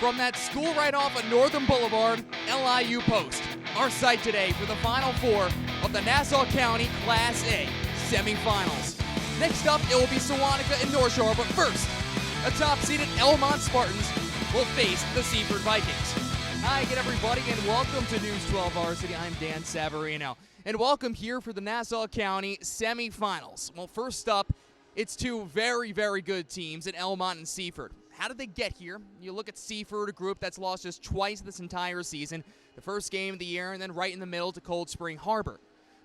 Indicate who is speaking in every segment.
Speaker 1: from that school right off of Northern Boulevard, LIU Post. Our site today for the Final Four of the Nassau County Class A semifinals. Next up, it will be Sewantica and North Shore, but first, the top-seeded Elmont Spartans will face the Seaford Vikings. Hi again, everybody, and welcome to News 12 Varsity. I'm Dan Savarino, and welcome here for the Nassau County semifinals. Well, first up, it's two very, very good teams in Elmont and Seaford. How did they get here? You look at Seaford, a group that's lost just twice this entire season, the first game of the year, and then right in the middle to Cold Spring Harbor.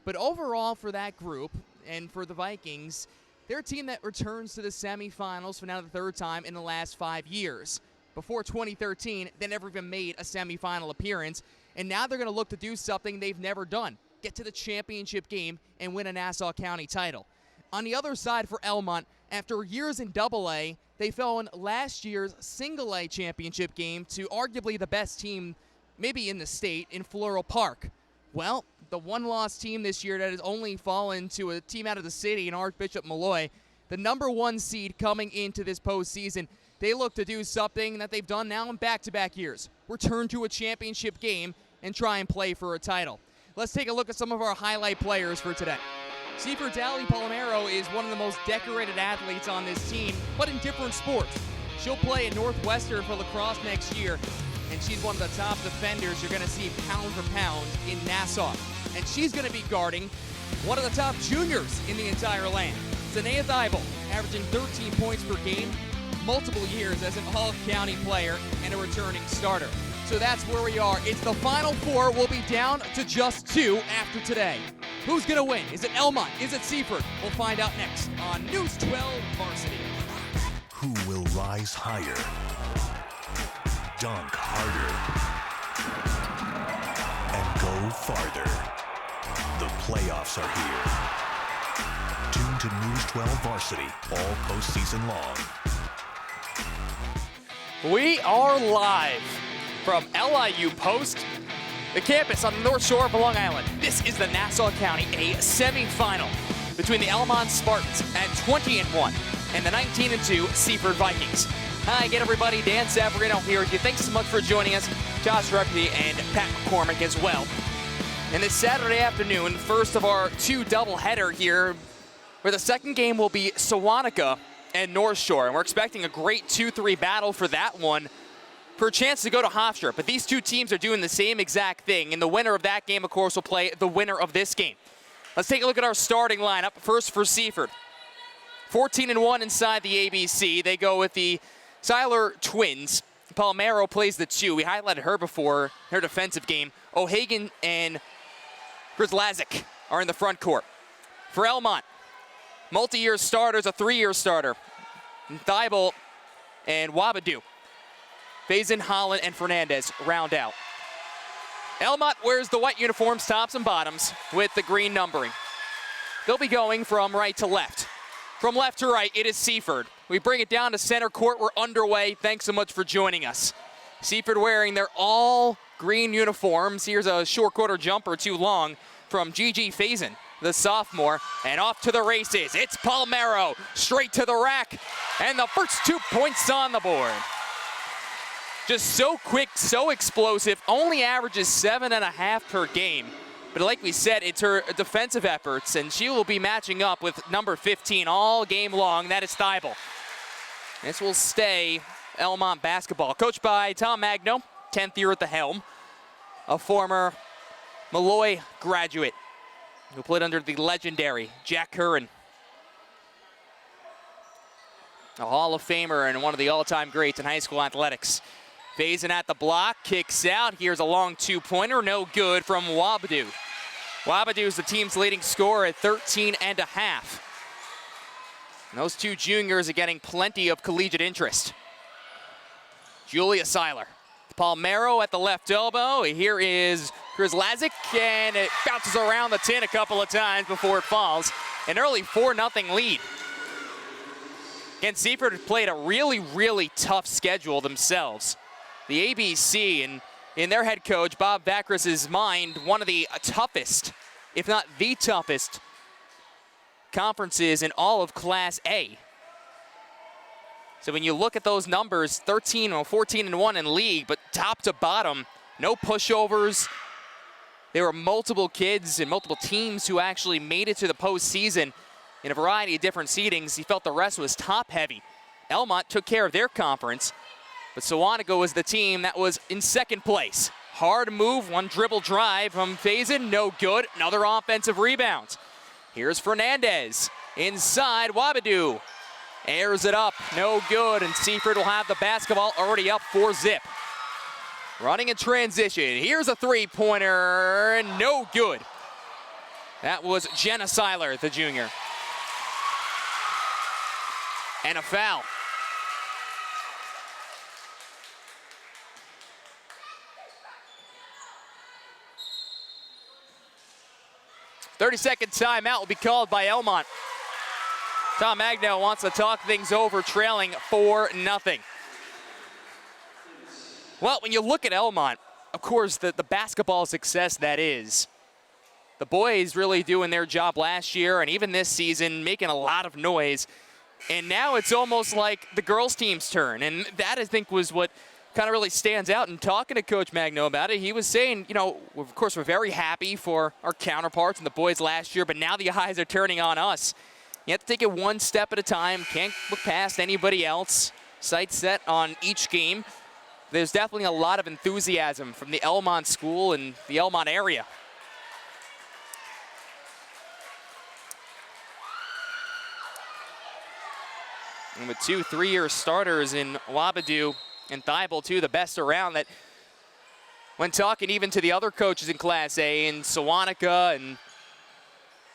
Speaker 1: But overall for that group, and for the Vikings, they're a team that returns to the semifinals for now the third time in the last 5 years. Before 2013, they never even made a semifinal appearance, and now they're going to look to do something they've never done, get to the championship game and win a Nassau County title. On the other side for Elmont, after years in AA, they fell in last year's Single A championship game to arguably the best team, maybe in the state, in Floral Park. Well, the one-loss team this year that has only fallen to a team out of the city in Archbishop Malloy, the number one seed coming into this postseason, they look to do something that they've done now in back-to-back years, return to a championship game and try and play for a title. Let's take a look at some of our highlight players for today. Seaford's Ali Palomero is one of the most decorated athletes on this team, but in different sports. She'll play at Northwestern for lacrosse next year, and she's one of the top defenders you're going to see pound for pound in Nassau. And she's going to be guarding one of the top juniors in the entire land, Zanea Thibault, averaging 13 points per game, multiple years as an all-county player and a returning starter. So that's where we are. It's the Final Four. We'll be down to just two after today. Who's going to win? Is it Elmont? Is it Seaford? We'll find out next on News 12 Varsity.
Speaker 2: Who will rise higher, dunk harder, and go farther? The playoffs are here. Tune to News 12 Varsity all postseason long.
Speaker 3: We are live from LIU Post, the campus on the North Shore of Long Island. This is the Nassau County A semifinal between the Elmont Spartans at 20-1 and the 19-2 Seaford Vikings. Hi again, everybody. Dan Savarino here with you. Thanks so much for joining us. Josh Rugby and Pat McCormick as well. And this Saturday afternoon, first of our two doubleheader here, where the second game will be Sewantica and North Shore. And we're expecting a great 2-3 battle for that one for a chance to go to Hofstra. But these two teams are doing the same exact thing. And the winner of that game, of course, will play the winner of this game. Let's take a look at our starting lineup. First for Seaford. 14-1 inside the ABC. They go with the Seiler twins. Palomero plays the 2. We highlighted her before, her defensive game. O'Hagan and Grzlazik are in the front court. For Elmont, multi-year starters, a 3-year starter. Thibault and Wabadoo. Faison, Holland, and Fernandez round out. Elmont wears the white uniforms, tops and bottoms, with the green numbering. They'll be going from right to left. From left to right, it is Seaford. We bring it down to center court. We're underway. Thanks so much for joining us. Seaford wearing their all green uniforms. Here's a short quarter jumper too long from Gigi Faison, the sophomore, and off to the races. It's Palomero, straight to the rack, and the first 2 points on the board. Just so quick, so explosive, only averages 7.5 per game. But like we said, it's her defensive efforts, and she will be matching up with number 15 all game long. That is Thibault. This will stay Elmont basketball. Coached by Tom Magno, 10th year at the helm, a former Malloy graduate who played under the legendary Jack Curran. A Hall of Famer and one of the all-time greats in high school athletics. Faison at the block, kicks out. Here's a long two-pointer, no good from Wabadoo. Wabadoo is the team's leading scorer at 13.5. And those two juniors are getting plenty of collegiate interest. Julia Seiler. Palomero at the left elbow. Here is Grzlazik, and it bounces around the tin a couple of times before it falls. An early 4-0 lead. Again, Seaford played a really, really tough schedule themselves. The ABC, and in their head coach, Bob Vacris's mind, one of the toughest, if not the toughest, conferences in all of Class A. So when you look at those numbers, 13 or 14-1 in league, but top to bottom, no pushovers. There were multiple kids and multiple teams who actually made it to the postseason in a variety of different seedings. He felt the rest was top heavy. Elmont took care of their conference, but Sewantico was the team that was in second place. Hard move, one dribble drive from Faison, no good. Another offensive rebound. Here's Fernandez. Inside, Wabadoo airs it up, no good, and Seaford will have the basketball already up 4-zip. Running in transition, here's a three-pointer, no good. That was Jenna Seiler, the junior. And a foul. "30-second timeout will be called by Elmont. Tom Magno wants to talk things over, trailing 4-0. Well, when you look at Elmont, of course, the basketball success that is, the boys really doing their job last year and even this season, making a lot of noise. And now it's almost like the girls' team's turn. And that, I think, was what kind of really stands out. And talking to Coach Magno about it, he was saying, you know, of course, we're very happy for our counterparts and the boys last year, but now the eyes are turning on us. You have to take it one step at a time. Can't look past anybody else. Sights set on each game. There's definitely a lot of enthusiasm from the Elmont school and the Elmont area. And with 2 3-year starters in Wabadoo and Thibault, too, the best around, that when talking even to the other coaches in Class A, in Sewantico and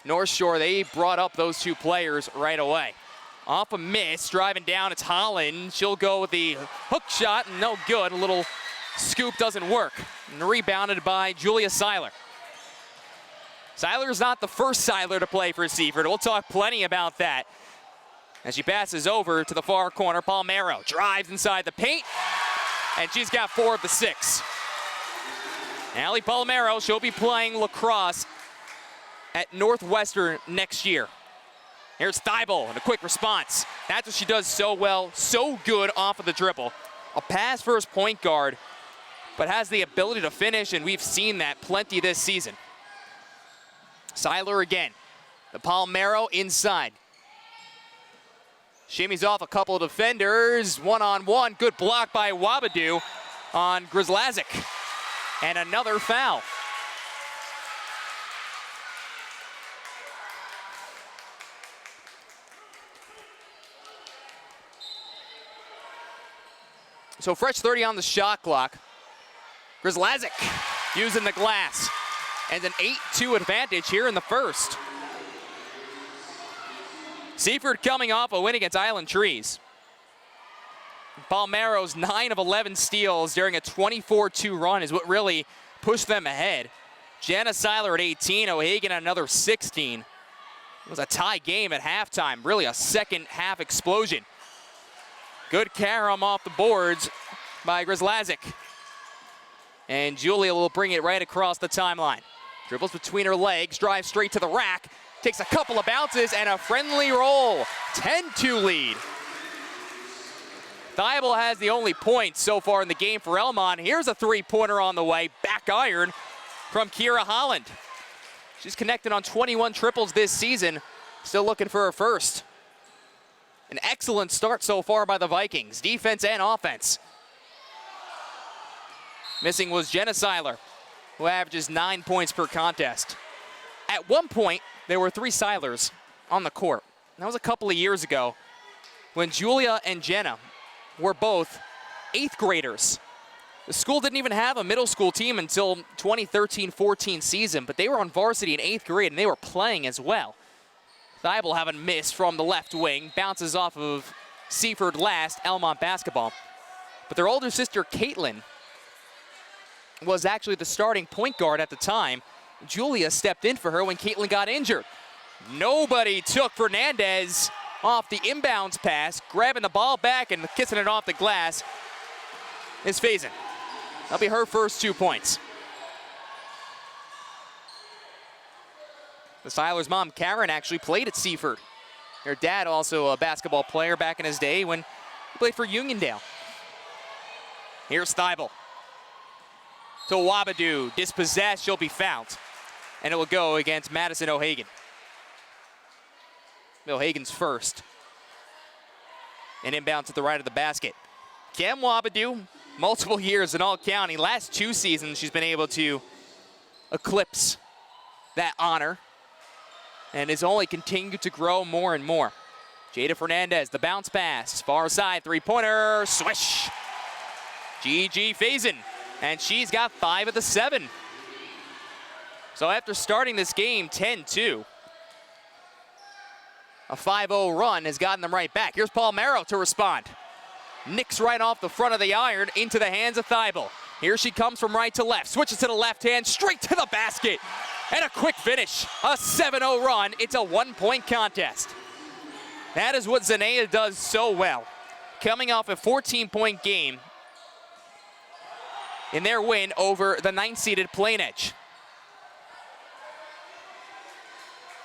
Speaker 3: North Shore, they brought up those two players right away. Off a miss, driving down, it's Holland. She'll go with the hook shot, and no good. A little scoop doesn't work. And rebounded by Julia Seiler. Seiler's not the first Seiler to play for Seaford. We'll talk plenty about that. As she passes over to the far corner, Palmero drives inside the paint, and she's got 4 of the 6. Allie Palmero, she'll be playing lacrosse at Northwestern next year. Here's Thibault and a quick response. That's what she does so well, so good off of the dribble. A pass first point guard, but has the ability to finish, and we've seen that plenty this season. Seiler again. The Palmero inside. Shimmies off a couple of defenders. One-on-one. Good block by Wabadoo on Grislazic. And another foul. So fresh 30 on the shot clock. Grislazic using the glass. And an 8-2 advantage here in the first. Seaford coming off a win against Island Trees. Palmero's 9 of 11 steals during a 24-2 run is what really pushed them ahead. Jana Seiler at 18, O'Hagan at another 16. It was a tie game at halftime, really a second half explosion. Good carom off the boards by Grislazic. And Julia will bring it right across the timeline. Dribbles between her legs, drives straight to the rack, takes a couple of bounces and a friendly roll. 10-2 lead. Thibault has the only point so far in the game for Elmont. Here's a three-pointer on the way, back iron from Kira Holland. She's connected on 21 triples this season, still looking for her first. An excellent start so far by the Vikings, defense and offense. Missing was Jenna Seiler, who averages 9 points per contest. At one point, there were 3 Seilers on the court. That was a couple of years ago when Julia and Jenna were both 8th graders. The school didn't even have a middle school team until 2013-14 season, but they were on varsity in 8th grade and they were playing as well. Thibault having missed from the left wing, bounces off of Seaford last, Elmont basketball. But their older sister, Caitlin, was actually the starting point guard at the time. Julia stepped in for her when Caitlin got injured. Nobody took Fernandez off the inbounds pass, grabbing the ball back and kissing it off the glass is Faison. That'll be her first 2 points. The Seiler's mom, Karen, actually played at Seaford. Her dad also a basketball player back in his day when He played for Uniondale. Here's Thibault. To Wabadoo, dispossessed, she'll be fouled. And it will go against Madison O'Hagan. O'Hagan's first. And inbound to the right of the basket. Cam Wabadoo, multiple years in All-County. Last 2 seasons, she's been able to eclipse that honor and has only continued to grow more and more. Jada Fernandez, the bounce pass, far side, three-pointer, swish. Gigi Faison, and she's got 5 of the 7. So after starting this game 10-2, a 5-0 run has gotten them right back. Here's Palmero to respond. Nicks right off the front of the iron into the hands of Thibault. Here she comes from right to left, switches to the left hand, straight to the basket. And a quick finish, a 7-0 run. It's a 1-point contest. That is what Zanea does so well. Coming off a 14-point game in their win over the 9th-seeded Plain Edge.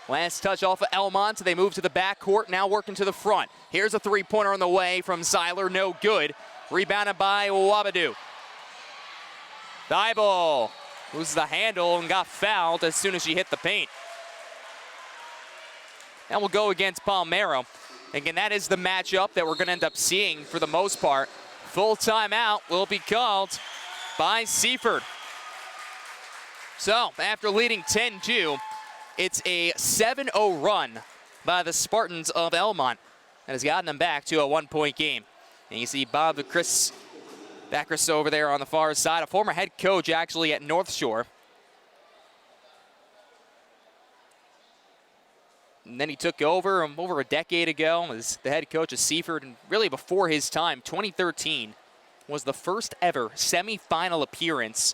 Speaker 3: Last touch off of Elmont, they move to the backcourt, now working to the front. Here's a three-pointer on the way from Seiler, no good. Rebounded by Wabadoo. Thibault loses the handle and got fouled as soon as she hit the paint. That will go against Palmero. Again, that is the matchup that we're going to end up seeing for the most part. Full timeout will be called by Seaford. So, after leading 10-2, it's a 7-0 run by the Spartans of Elmont that has gotten them back to a 1-point game. And you see Bob Chris Backrus over there on the far side, a former head coach actually at North Shore. And then he took over a decade ago as the head coach of Seaford, and really before his time, 2013 was the first ever semifinal appearance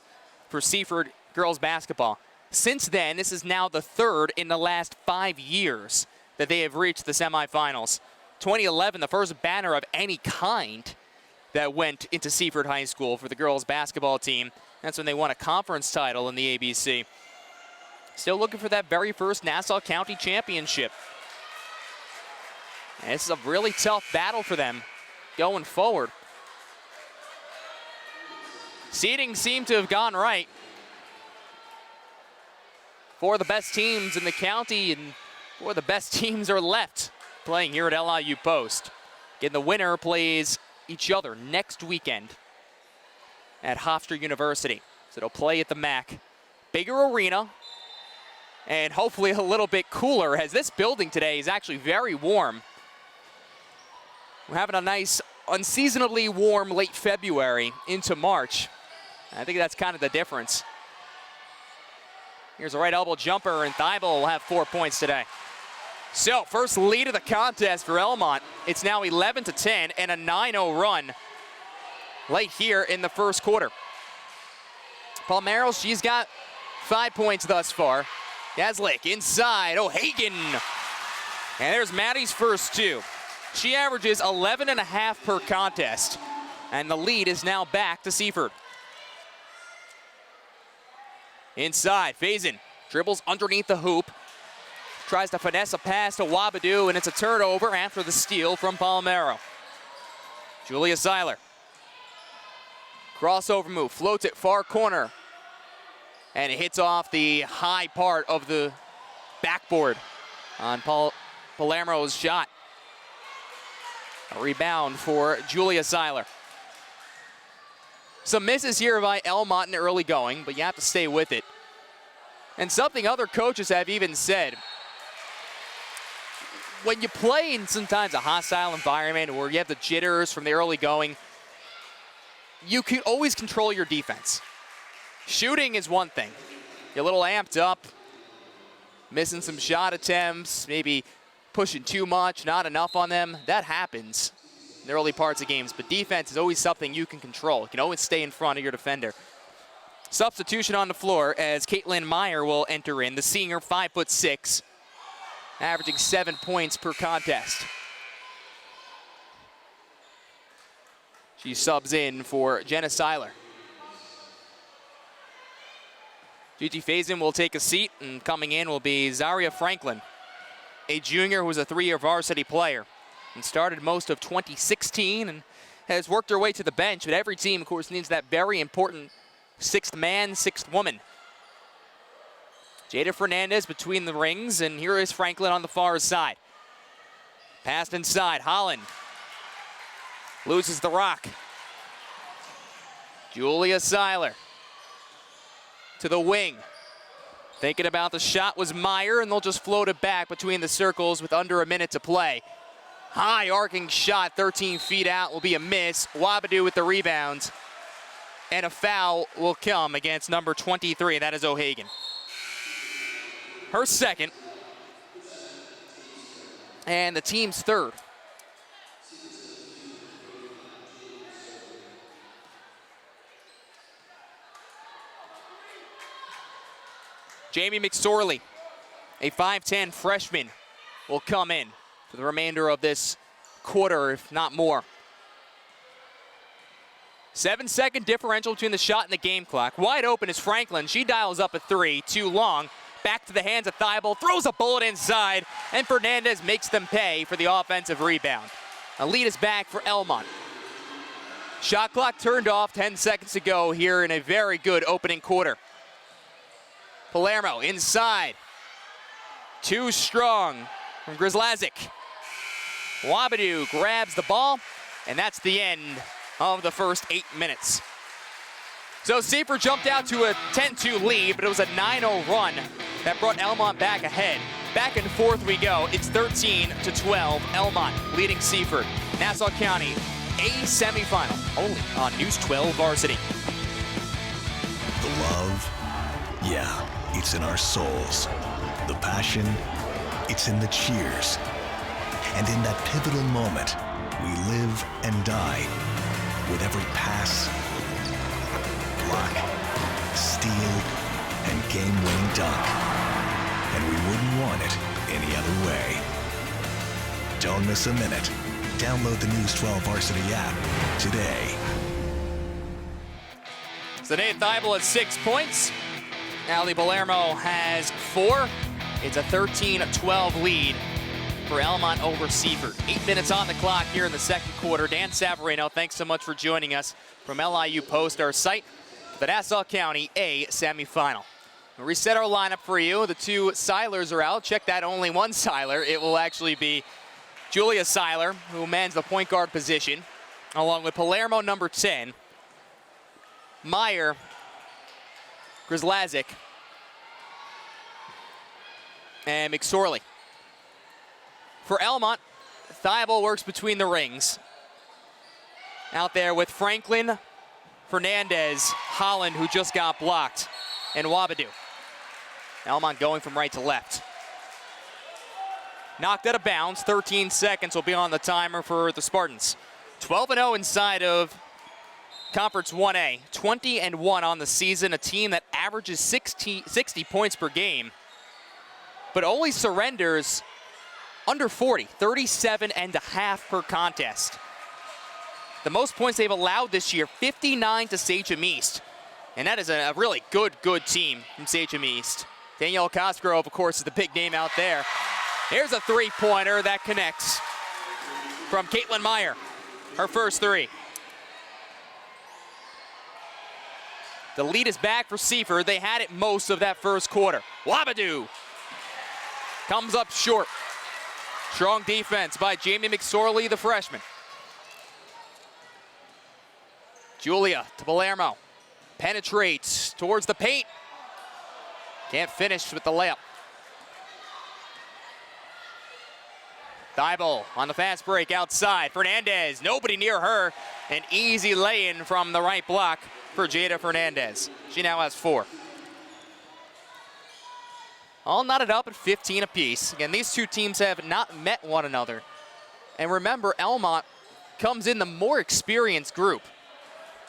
Speaker 3: for Seaford girls basketball. Since then, this is now the 3rd in the last 5 years that they have reached the semifinals. 2011, the first banner of any kind that went into Seaford High School for the girls basketball team. That's when they won a conference title in the ABC. Still looking for that very first Nassau County championship. And this is a really tough battle for them going forward. Seeding seemed to have gone right for the best teams in the county, and for the best teams are left playing here at LIU Post. Again, the winner plays each other next weekend at Hofstra University. So they'll play at the MAC. Bigger arena, and hopefully a little bit cooler, as this building today is actually very warm. We're having a nice, unseasonably warm late February into March. I think that's kind of the difference. Here's a right elbow jumper, and Thibault will have 4 points today. So, first lead of the contest for Elmont. It's now 11-10 and a 9-0 run late here in the first quarter. Palmero, she's got 5 points thus far. Yazlik inside, O'Hagan. And there's Maddie's first 2. She averages 11.5 per contest. And the lead is now back to Seaford. Inside, Faison dribbles underneath the hoop. Tries to finesse a pass to Wabadoo, and it's a turnover after the steal from Palmero. Julia Seiler. Crossover move, floats it far corner. And it hits off the high part of the backboard on Palermo's shot. A rebound for Julia Seiler. Some misses here by Elmont in the early going, but you have to stay with it. And something other coaches have even said, when you play in sometimes a hostile environment where you have the jitters from the early going, you can always control your defense. Shooting is one thing. You're a little amped up, missing some shot attempts, maybe pushing too much, not enough on them. That happens in the early parts of games, but defense is always something you can control. You can always stay in front of your defender. Substitution on the floor as Caitlin Meyer will enter in, the senior, 5'6", averaging 7 points per contest. She subs in for Jenna Seiler. Gigi Faison will take a seat, and coming in will be Zaria Franklin, a junior who was a 3-year varsity player and started most of 2016 and has worked her way to the bench. But every team, of course, needs that very important sixth man, sixth woman. Jada Fernandez between the rings, and here is Franklin on the far side. Passed inside, Holland loses the rock. Julia Seiler to the wing. Thinking about the shot was Meyer, and they'll just float it back between the circles with under a minute to play. High arcing shot, 13 feet out, will be a miss. Wabadoo with the rebound. And a foul will come against number 23, that is O'Hagan. Her second. And the team's third. Jamie McSorley, a 5'10 freshman, will come in for the remainder of this quarter, if not more. 7-second differential between the shot and the game clock. Wide open is Franklin. She dials up a three, too long. Back to the hands of Thibault, throws a bullet inside, and Fernandez makes them pay for the offensive rebound. A lead is back for Elmont. Shot clock turned off, 10 seconds to go here in a very good opening quarter. Palermo inside. Too strong from Grislazic. Wabadoo grabs the ball, and that's the end of the first 8 minutes. So Seaford jumped out to a 10-2 lead, but it was a 9-0 run that brought Elmont back ahead. Back and forth we go. It's 13-12. Elmont leading Seaford. Nassau County, a semifinal, only on News 12 Varsity.
Speaker 2: The love, yeah, it's in our souls. The passion, it's in the cheers. And in that pivotal moment, we live and die with every pass, block, steal, and game-winning dunk. And we wouldn't want it any other way. Don't miss a minute. Download the News 12 Varsity app today.
Speaker 3: Zane Thibault has 6 points. Ali Palermo has 4. It's a 13-12 lead for Elmont over Seaford. 8 minutes on the clock here in the second quarter. Dan Savarino, thanks so much for joining us from LIU Post, our site, the Nassau County A semifinal. We'll reset our lineup for you. The two Seilers are out. Check that, only one Seiler. It will actually be Julia Seiler, who mans the point guard position, along with Palermo, number 10, Meyer, Grislazic, and McSorley. For Elmont, Thibault works between the rings. Out there with Franklin, Fernandez, Holland, who just got blocked, and Wabadoo. Elmont going from right to left. Knocked out of bounds. 13 seconds will be on the timer for the Spartans. 12-0 inside of Conference 1A. 20-1 on the season. A team that averages 60 points per game, but only surrenders under 40, 37.5 per contest. The most points they've allowed this year, 59 to Sachem East. And that is a really good team from Sachem East. Danielle Cosgrove, of course, is the big name out there. Here's a three-pointer that connects from Caitlin Meyer, her first three. The lead is back for Seaford. They had it most of that first quarter. Wabadoo comes up short. Strong defense by Jamie McSorley, the freshman. Julia to Palermo. Penetrates towards the paint. Can't finish with the layup. Thibault on the fast break outside. Fernandez, nobody near her. An easy lay-in from the right block for Jada Fernandez. She now has 4. All knotted up at 15 apiece. Again, these two teams have not met one another. And remember, Elmont comes in the more experienced group.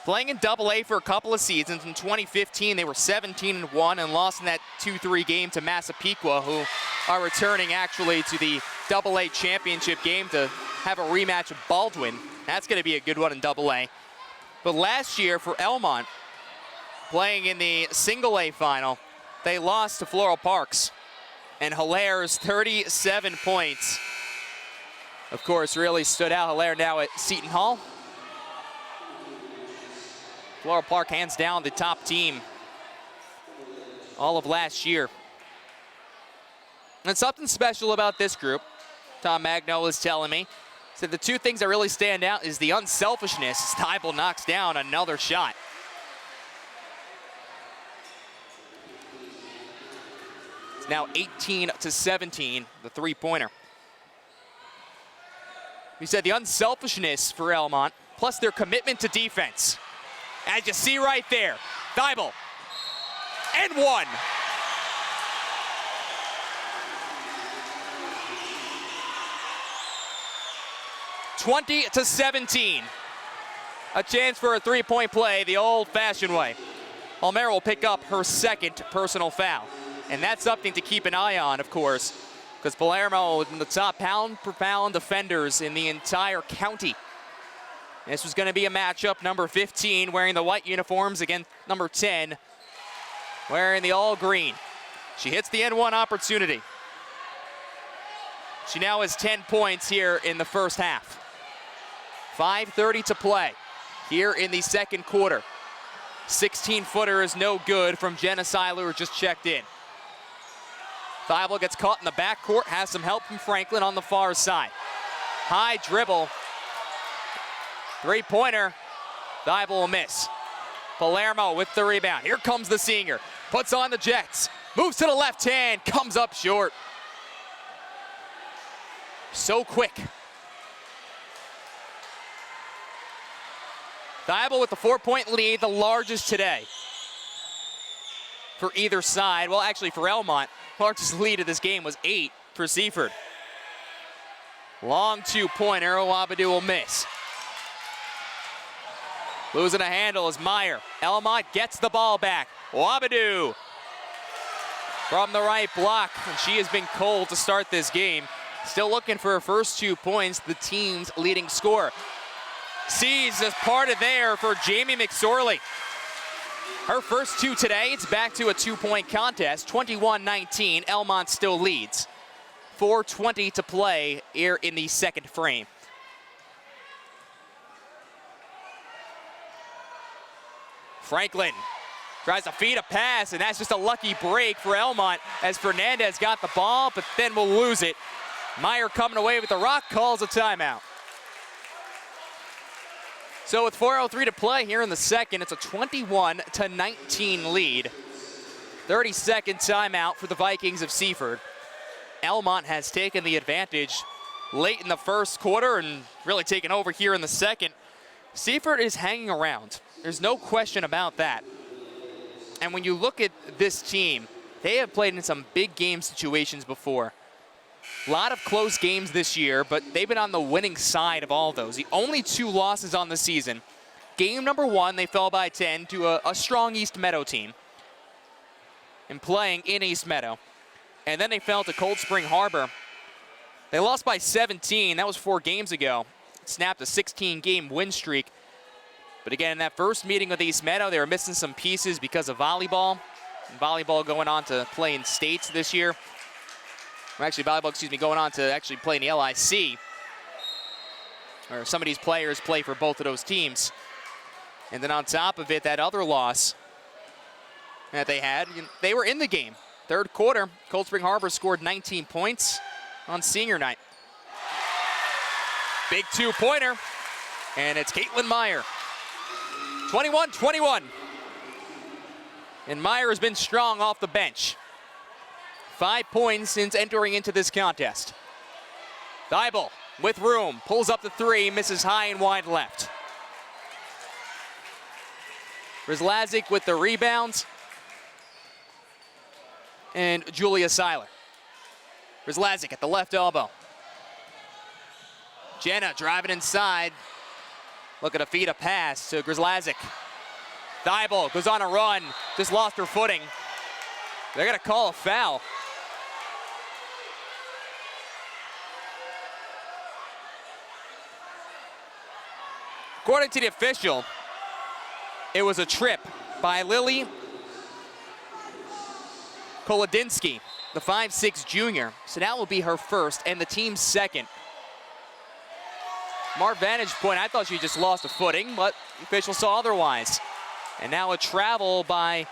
Speaker 3: Playing in AA for a couple of seasons. In 2015, they were 17-1 and lost in that 2-3 game to Massapequa, who are returning actually to the AA championship game to have a rematch of Baldwin. That's going to be a good one in AA. But last year for Elmont, playing in the single A final, they lost to Floral Parks. And Hilaire's 37 points of course, really stood out. Hilaire now at Seton Hall. Floral Park hands down the top team all of last year. And something special about this group, Tom Magno is telling me, said the two things that really stand out is the unselfishness. Thibault knocks down another shot. It's now 18-17, the three-pointer. We said the unselfishness for Elmont, plus their commitment to defense. As you see right there, Thibault, and one. (20-17). A chance for a three-point play the old-fashioned way. Almera will pick up her second personal foul. And that's something to keep an eye on, of course, because Palermo in the top pound-per-pound defenders in the entire county. This was going to be a matchup, number 15 wearing the white uniforms against number 10 wearing the all green. She hits the N1 opportunity. She now has 10 points here in the first half. 5:30 to play here in the second quarter. 16-footer is no good from Jenna Seiler, who just checked in. Thibault gets caught in the backcourt, has some help from Franklin on the far side. High dribble. Three-pointer. Thibault will miss. Palermo with the rebound. Here comes the senior. Puts on the Jets. Moves to the left hand. Comes up short. So quick. Thibault with the 4-point lead, the largest today for either side. Well, actually for Elmont, largest lead of this game was 8 for Seaford. Long two-pointer, Wabadoo will miss. Losing a handle is Meyer. Elmont gets the ball back. Wabadoo from the right block, and she has been cold to start this game. Still looking for her first 2 points, the team's leading scorer. Sees as part of there for Jamie McSorley. Her first 2 today. It's back to a 2-point contest. 21-19, Elmont still leads. 4:20 to play here in the second frame. Franklin tries to feed a pass, and that's just a lucky break for Elmont as Fernandez got the ball, but then will lose it. Meyer coming away with the rock, calls a timeout. So with 4:03 to play here in the second, it's a 21-19 lead. 30-second timeout for the Vikings of Seaford. Elmont has taken the advantage late in the first quarter and really taken over here in the second. Seaford is hanging around. There's no question about that. And when you look at this team, they have played in some big game situations before. A lot of close games this year, but they've been on the winning side of all those. The only 2 losses on the season. Game number 1, they fell by 10 to a strong East Meadow team and playing in East Meadow. And then they fell to Cold Spring Harbor. They lost by 17. That was 4 games ago. Snapped a 16-game win streak. But again, in that first meeting with East Meadow, they were missing some pieces because of volleyball. And volleyball going on to play in states this year. Or actually, volleyball, going on to actually play in the LIC. Or some of these players play for both of those teams. And then on top of it, that other loss that they had, they were in the game. Third quarter, Cold Spring Harbor scored 19 points on senior night. Big 2-pointer, and it's Caitlin Meyer. 21-21. And Meyer has been strong off the bench. 5 points since entering into this contest. Thibault with room, pulls up the 3, misses high and wide left. Rizlazic with the rebounds. And Julia Seiler. Rizlazic at the left elbow. Jenna driving inside. Looking to feed a pass to Rizlazic. Thibault goes on a run, just lost her footing. They're gonna call a foul. According to the official, it was a trip by Lily Kolodinsky, the 5'6" junior. So that will be her first and the team's second. From our vantage point, I thought she just lost a footing, but the official saw otherwise. And now a travel by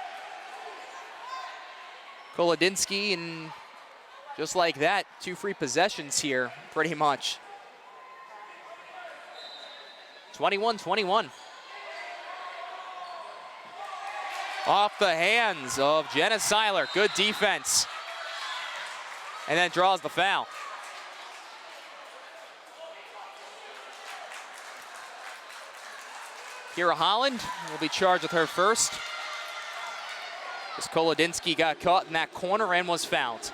Speaker 3: Kolodinsky, and just like that, 2 free possessions here, pretty much. 21-21. Off the hands of Jenna Seiler. Good defense. And then draws the foul. Kira Holland will be charged with her first, as Kolodinsky got caught in that corner and was fouled.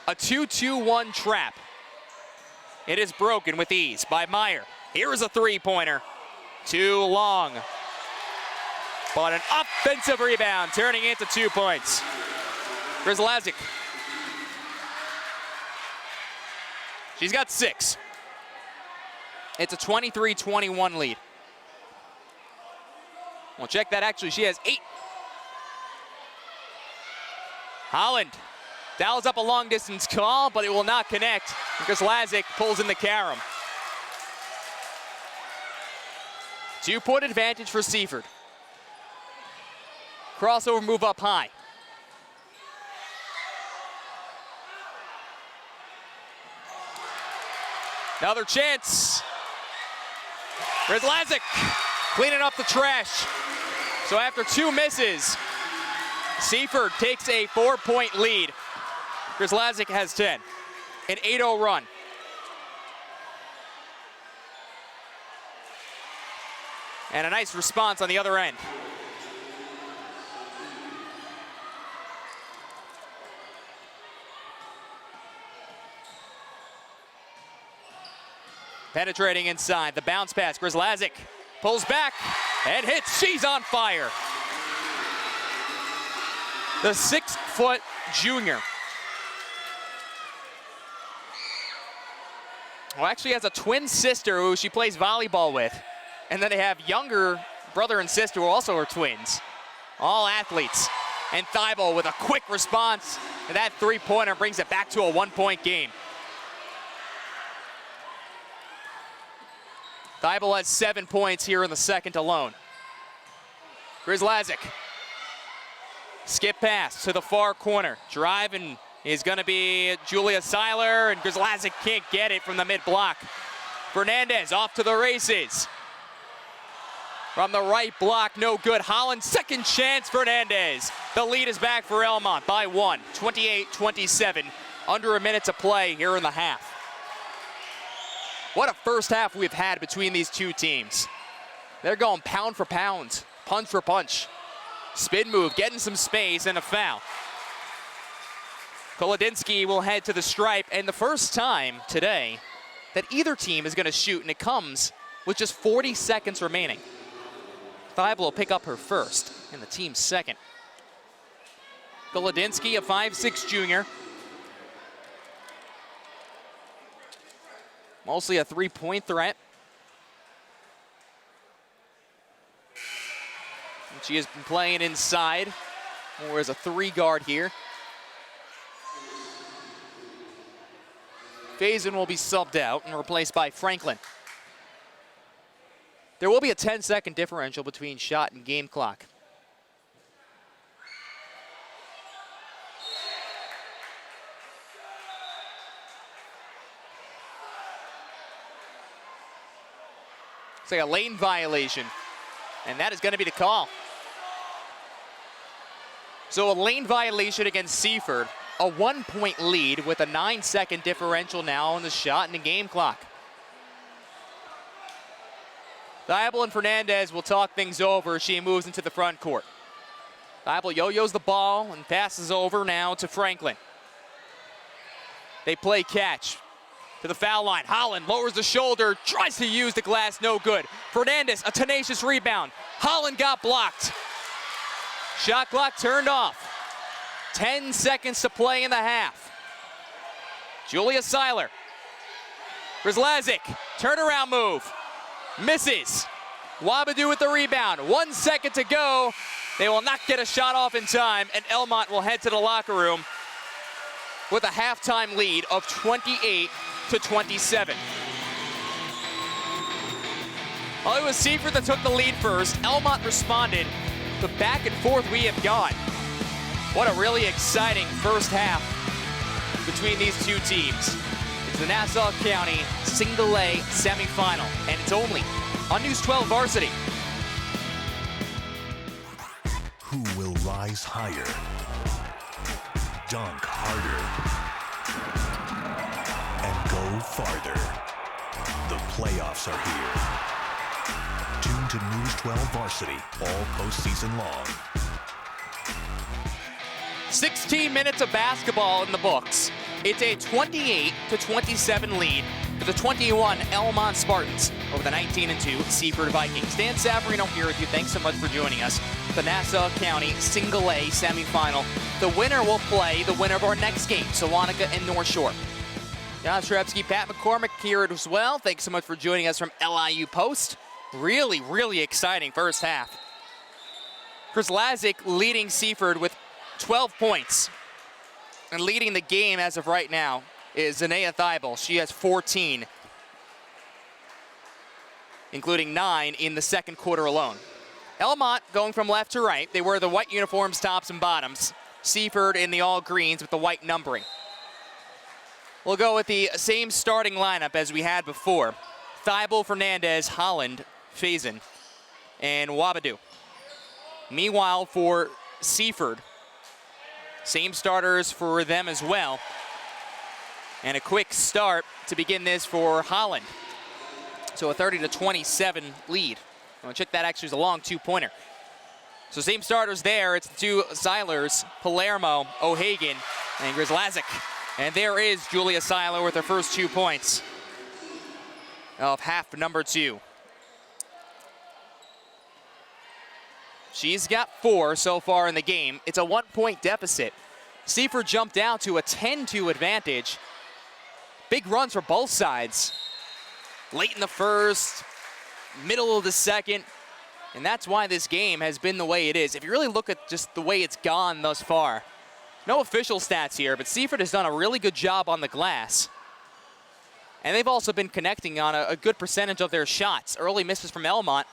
Speaker 3: A 2-2-1 trap. It is broken with ease by Meyer. Here is a three-pointer. Too long. But an offensive rebound, turning into 2 points. Grzelazik. She's got 6. It's a 23-21 lead. We'll check that. Actually, she has 8. Holland dials up a long distance call, but it will not connect because Lazic pulls in the carom. 2-point advantage for Seaford. Crossover move up high. Another chance. Grzelazik cleaning up the trash. So after 2 misses, Seaford takes a 4-point lead. Grzelazik has 10. An 8-0 run. And a nice response on the other end. Penetrating inside, the bounce pass. Grzelazik pulls back and hits. She's on fire. The 6-foot junior. Well, actually has a twin sister who she plays volleyball with. And then they have younger brother and sister who also are twins. All athletes. And Thibault with a quick response. And that 3-pointer brings it back to a 1-point game. Thibault has 7 points here in the second alone. Grzelazik. Skip pass to the far corner. Driving is going to be Julia Seiler, and Grzelazik can't get it from the mid-block. Fernandez off to the races. From the right block, no good. Holland, second chance, Fernandez. The lead is back for Elmont by 1, 28-27. Under a minute to play here in the half. What a first half we've had between these two teams. They're going pound for pound, punch for punch. Spin move, getting some space, and a foul. Kolodinsky will head to the stripe, and the first time today that either team is going to shoot, and it comes with just 40 seconds remaining. Thibault will pick up her first, and the team's second. Kolodinsky, a 5'6" junior. Mostly a 3-point threat. And she has been playing inside, or as a 3-guard here. Faison will be subbed out and replaced by Franklin. There will be a 10-second differential between shot and game clock. It's like a lane violation, and that is going to be the call. So a lane violation against Seaford, a 1-point lead with a 9-second differential now on the shot and the game clock. Thibault and Fernandez will talk things over as she moves into the front court. Thibault yo-yos the ball and passes over now to Franklin. They play catch. To the foul line, Holland lowers the shoulder, tries to use the glass, no good. Fernandez, a tenacious rebound. Holland got blocked. Shot clock turned off. 10 seconds to play in the half. Julia Seiler. Grzelazik, turnaround move. Misses. Wabadoo with the rebound. 1 second to go. They will not get a shot off in time, and Elmont will head to the locker room with a halftime lead of 28-27. Well, it was Seaford that took the lead first. Elmont responded. The back and forth we have gone. What a really exciting first half between these two teams. It's the Nassau County Single A semifinal, and it's only on News 12 Varsity.
Speaker 2: Who will rise higher, dunk harder, and go farther? The playoffs are here. Tune to News 12 Varsity all postseason long.
Speaker 3: 16 minutes of basketball in the books. It's a 28-27 lead for the 21 Elmont Spartans over the 19-2 Seaford Vikings. Dan Savarino here with you. Thanks so much for joining us. The Nassau County Single A semifinal. The winner will play the winner of our next game, Sewantica and North Shore. John Shrevsky, Pat McCormick here as well. Thanks so much for joining us from LIU Post. Really, really exciting first half. Chris Lazick leading Seaford with 12 points. And leading the game as of right now is Zanea Thibault. She has 14, including 9 in the second quarter alone. Elmont going from left to right. They wear the white uniforms, tops and bottoms. Seaford in the all greens with the white numbering. We'll go with the same starting lineup as we had before. Thibault, Fernandez, Holland, Faison, and Wabadoo. Meanwhile, for Seaford, same starters for them as well. And a quick start to begin this for Holland. So a 30-27 lead. I'm gonna check that actually is a long two-pointer. So same starters there. It's the two Seilers, Palermo, O'Hagan, and Grislazic. And there is Julia Seiler with her first 2 points of half number 2. She's got 4 so far in the game. It's a 1-point deficit. Seaford jumped out to a 10-2 advantage. Big runs for both sides. Late in the first, middle of the second, and that's why this game has been the way it is. If you really look at just the way it's gone thus far, no official stats here, but Seaford has done a really good job on the glass. And they've also been connecting on a good percentage of their shots. Early misses from Elmont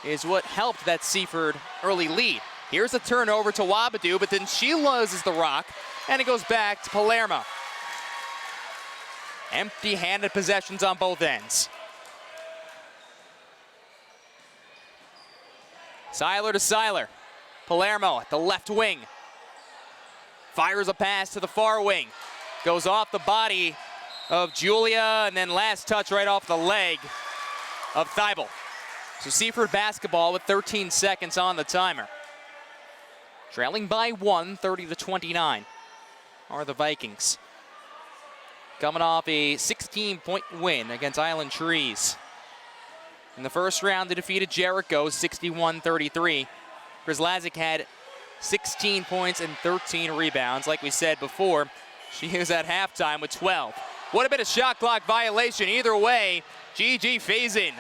Speaker 3: is what helped that Seaford early lead. Here's a turnover to Wabadoo, but then she loses the rock, and it goes back to Palermo. Empty-handed possessions on both ends. Seiler to Seiler. Palermo at the left wing. Fires a pass to the far wing. Goes off the body of Julia, and then last touch right off the leg of Thibault. So Seaford basketball with 13 seconds on the timer. Trailing by 1, 30-29 are the Vikings. Coming off a 16-point win against Island Trees. In the first round, they defeated Jericho 61-33. Grislazic had 16 points and 13 rebounds. Like we said before, she was at halftime with 12. What a bit of shot clock violation. Either way, Gigi Faison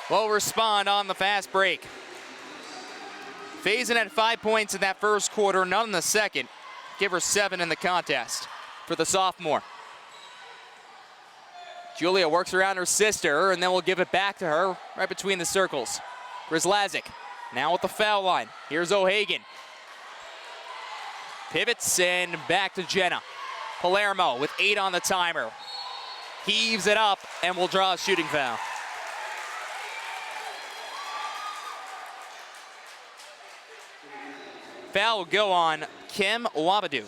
Speaker 3: will respond on the fast break. Faison had 5 points in that first quarter, none in the second. Give her 7 in the contest for the sophomore. Julia works around her sister, and then we'll give it back to her right between the circles. Grislazic now at the foul line. Here's O'Hagan. Pivots and back to Jenna. Palermo with 8 on the timer. Heaves it up and will draw a shooting foul. Foul will go on Kim Wabadoo.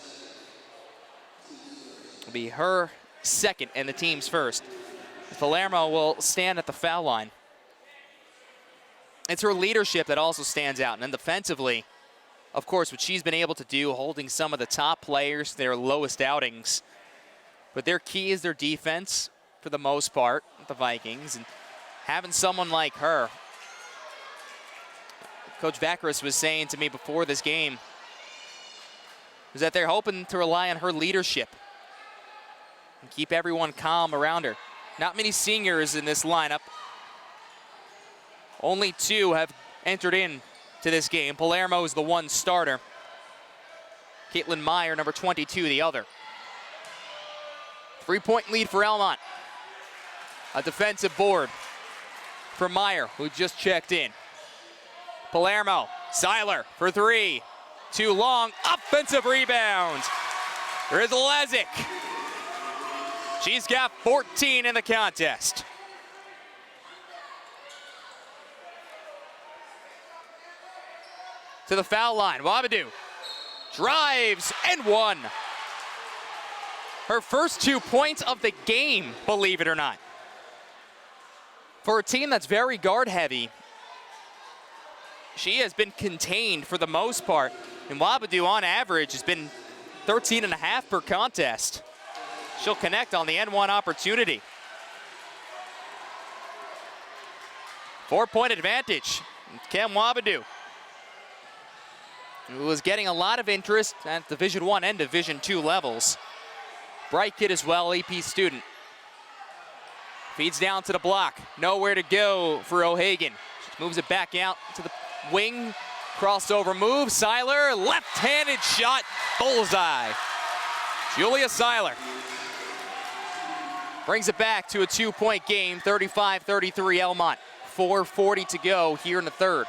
Speaker 3: It'll be her second and the team's first. Palermo will stand at the foul line. It's her leadership that also stands out. And then defensively, of course, what she's been able to do, holding some of the top players to their lowest outings. But their key is their defense, for the most part, the Vikings. And having someone like her, Coach Vaccaris was saying to me before this game, is that they're hoping to rely on her leadership and keep everyone calm around her. Not many seniors in this lineup. Only 2 have entered in to this game. Palermo is the one starter. Caitlin Meyer, number 22, the other. 3-point lead for Elmont. A defensive board. for Meyer, who just checked in. Palermo, Seiler for three. Too long, offensive rebound. Rizlezic. She's got 14 in the contest. To the foul line, Wabadu drives and one. Her first 2 points of the game, believe it or not. For a team that's very guard heavy, she has been contained for the most part. And Wabadu on average has been 13.5 per contest. She'll connect on the N1 opportunity. 4-point advantage. Cam Wabadu, who was getting a lot of interest at Division I and Division II levels. Bright kid as well, AP student. Feeds down to the block. Nowhere to go for O'Hagan. She moves it back out to the wing. Crossover move. Seiler, left-handed shot. Bullseye. Julia Seiler brings it back to a 2-point game. 35-33 Elmont. 4:40 to go here in the third.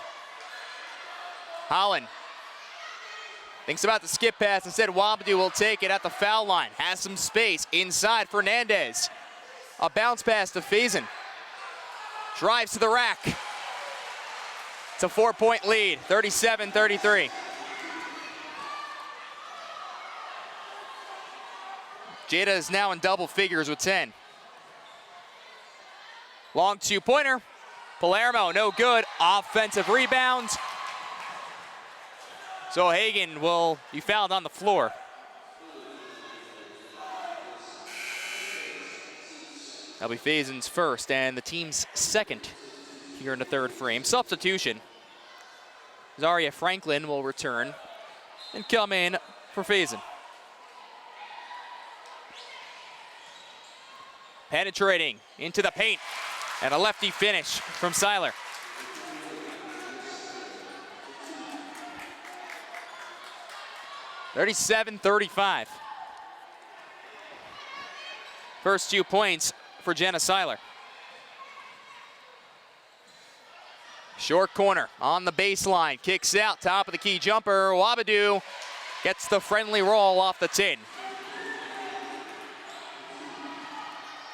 Speaker 3: Holland thinks about the skip pass. Instead, Wabadu will take it at the foul line. Has some space inside. Fernandez. A bounce pass to Faison. Drives to the rack. It's a 4-point lead, 37-33. Jada is now in double figures with 10. Long 2-pointer. Palermo, no good. Offensive rebound. So Hagan will be fouled on the floor. That'll be Faison's first and the team's second here in the third frame. Substitution. Zaria Franklin will return and come in for Faison. Penetrating into the paint and a lefty finish from Seiler. (37-35). First 2 points for Jenna Seiler. Short corner on the baseline, kicks out, top of the key jumper. Wabadu gets the friendly roll off the tin.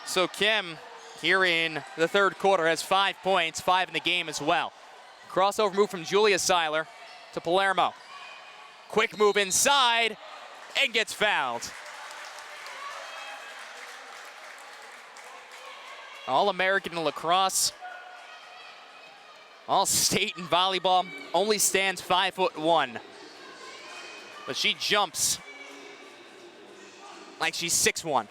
Speaker 3: So Kim, here in the third quarter, has 5 points, 5 in the game as well. Crossover move from Julia Seiler to Palermo. Quick move inside and gets fouled. All-American in lacrosse. All-state in volleyball. Only stands 5'1". But she jumps like she's 6'1".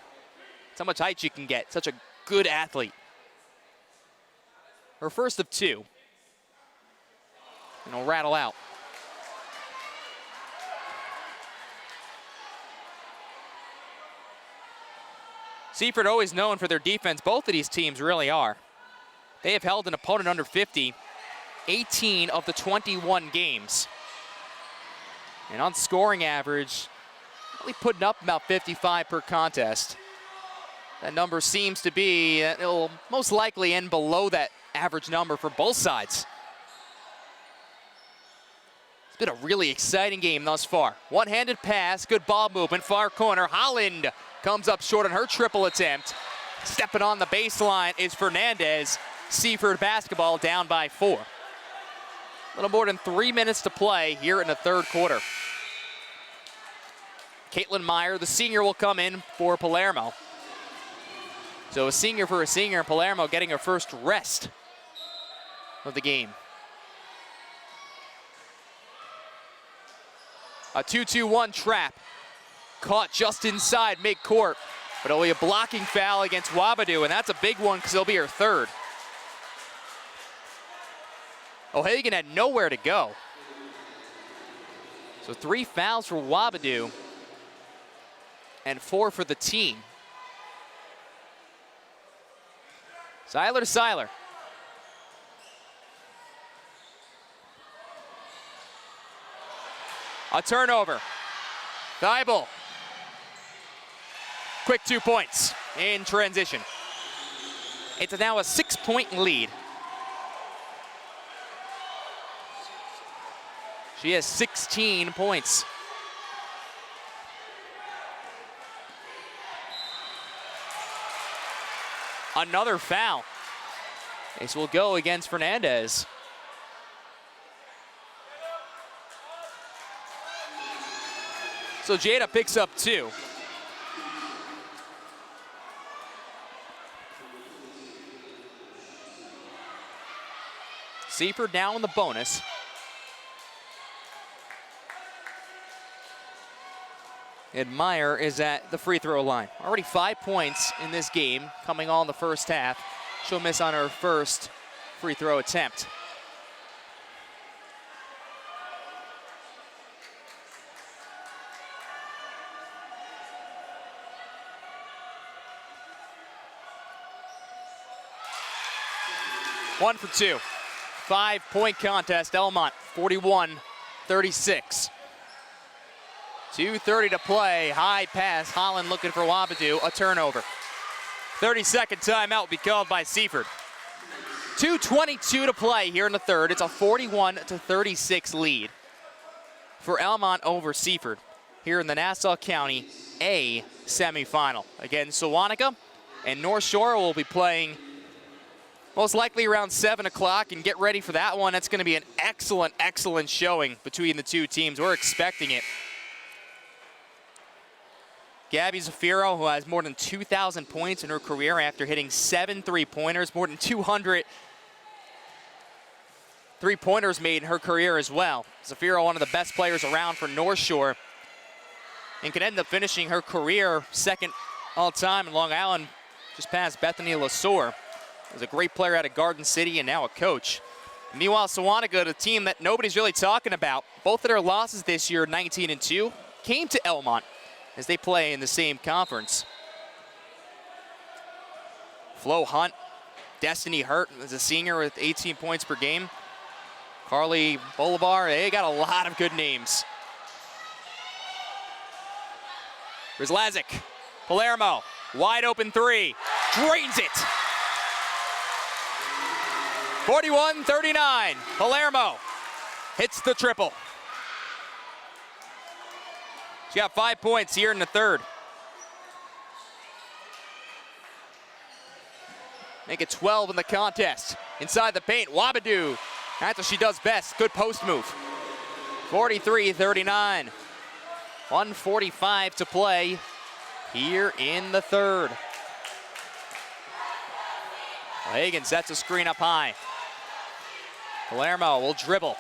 Speaker 3: That's how much height she can get. Such a good athlete. Her first of 2. And will rattle out. Seaford always known for their defense. Both of these teams really are. They have held an opponent under 50 18 of the 21 games. And on scoring average, really putting up about 55 per contest. That number seems to be, it'll most likely end below that average number for both sides. It's been a really exciting game thus far. One-handed pass, good ball movement, far corner. Holland comes up short on her triple attempt. Stepping on the baseline is Fernandez. Seaford basketball down by 4. A little more than 3 minutes to play here in the third quarter. Caitlin Meyer, the senior, will come in for Palermo. So a senior for a senior, Palermo getting her first rest of the game. A 2-2-1 trap. Caught just inside midcourt, but only a blocking foul against Wabadu, and that's a big one because it'll be her third. O'Hagan had nowhere to go. So 3 fouls for Wabadu and 4 for the team. Seiler to Seiler. A turnover. Thibault. Quick 2 points in transition. It's now a 6-point lead. She has 16 points. Another foul. This will go against Fernandez. So Jada picks up 2. Seaford now in the bonus. And Meyer is at the free throw line. Already 5 points in this game, coming all in the first half. She'll miss on her first free throw attempt. One for 2. 5-point contest, Elmont, 41-36. 2:30 to play, high pass, Holland looking for Wabadoo, a turnover. 30-second timeout will be called by Seaford. 2:22 to play here in the third. It's a 41-36 lead for Elmont over Seaford here in the Nassau County A semifinal. Again, Sewantica and North Shore will be playing most likely around 7 o'clock, and get ready for that one. That's going to be an excellent, excellent showing between the two teams. We're expecting it. Gabby Zafiro, who has more than 2,000 points in her career after hitting 7 3-pointers, more than 200 3-pointers made in her career as well. Zafiro, one of the best players around for North Shore, and could end up finishing her career second all-time in Long Island, just past Bethany Lasore. Was a great player out of Garden City and now a coach. Meanwhile, Sewantica, the team that nobody's really talking about, both of their losses this year, 19-2, came to Elmont as they play in the same conference. Flo Hunt, Destiny Hurt as a senior with 18 points per game. Carly Bolivar, they got a lot of good names. Rizlazic, Palermo, wide open 3, drains it. 41-39, Palermo hits the triple. She got 5 points here in the third. Make it 12 in the contest. Inside the paint, Wabadoo. That's what she does best, good post move. 43-39, 1:45 to play here in the third. Hagen sets a screen up high. Palermo will dribble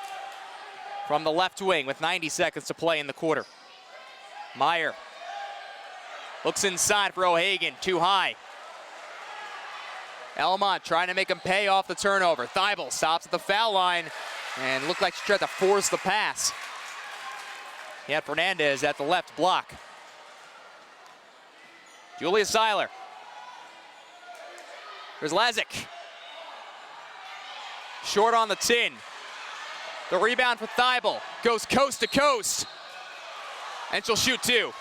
Speaker 3: from the left wing with 90 seconds to play in the quarter. Meyer looks inside for O'Hagan, too high. Elmont trying to make him pay off the turnover. Thibault stops at the foul line and looked like she tried to force the pass. He had Fernandez at the left block. Julia Seiler. Here's Lazic. Short on the tin. The rebound for Thibault. Goes coast to coast. And she'll shoot 2.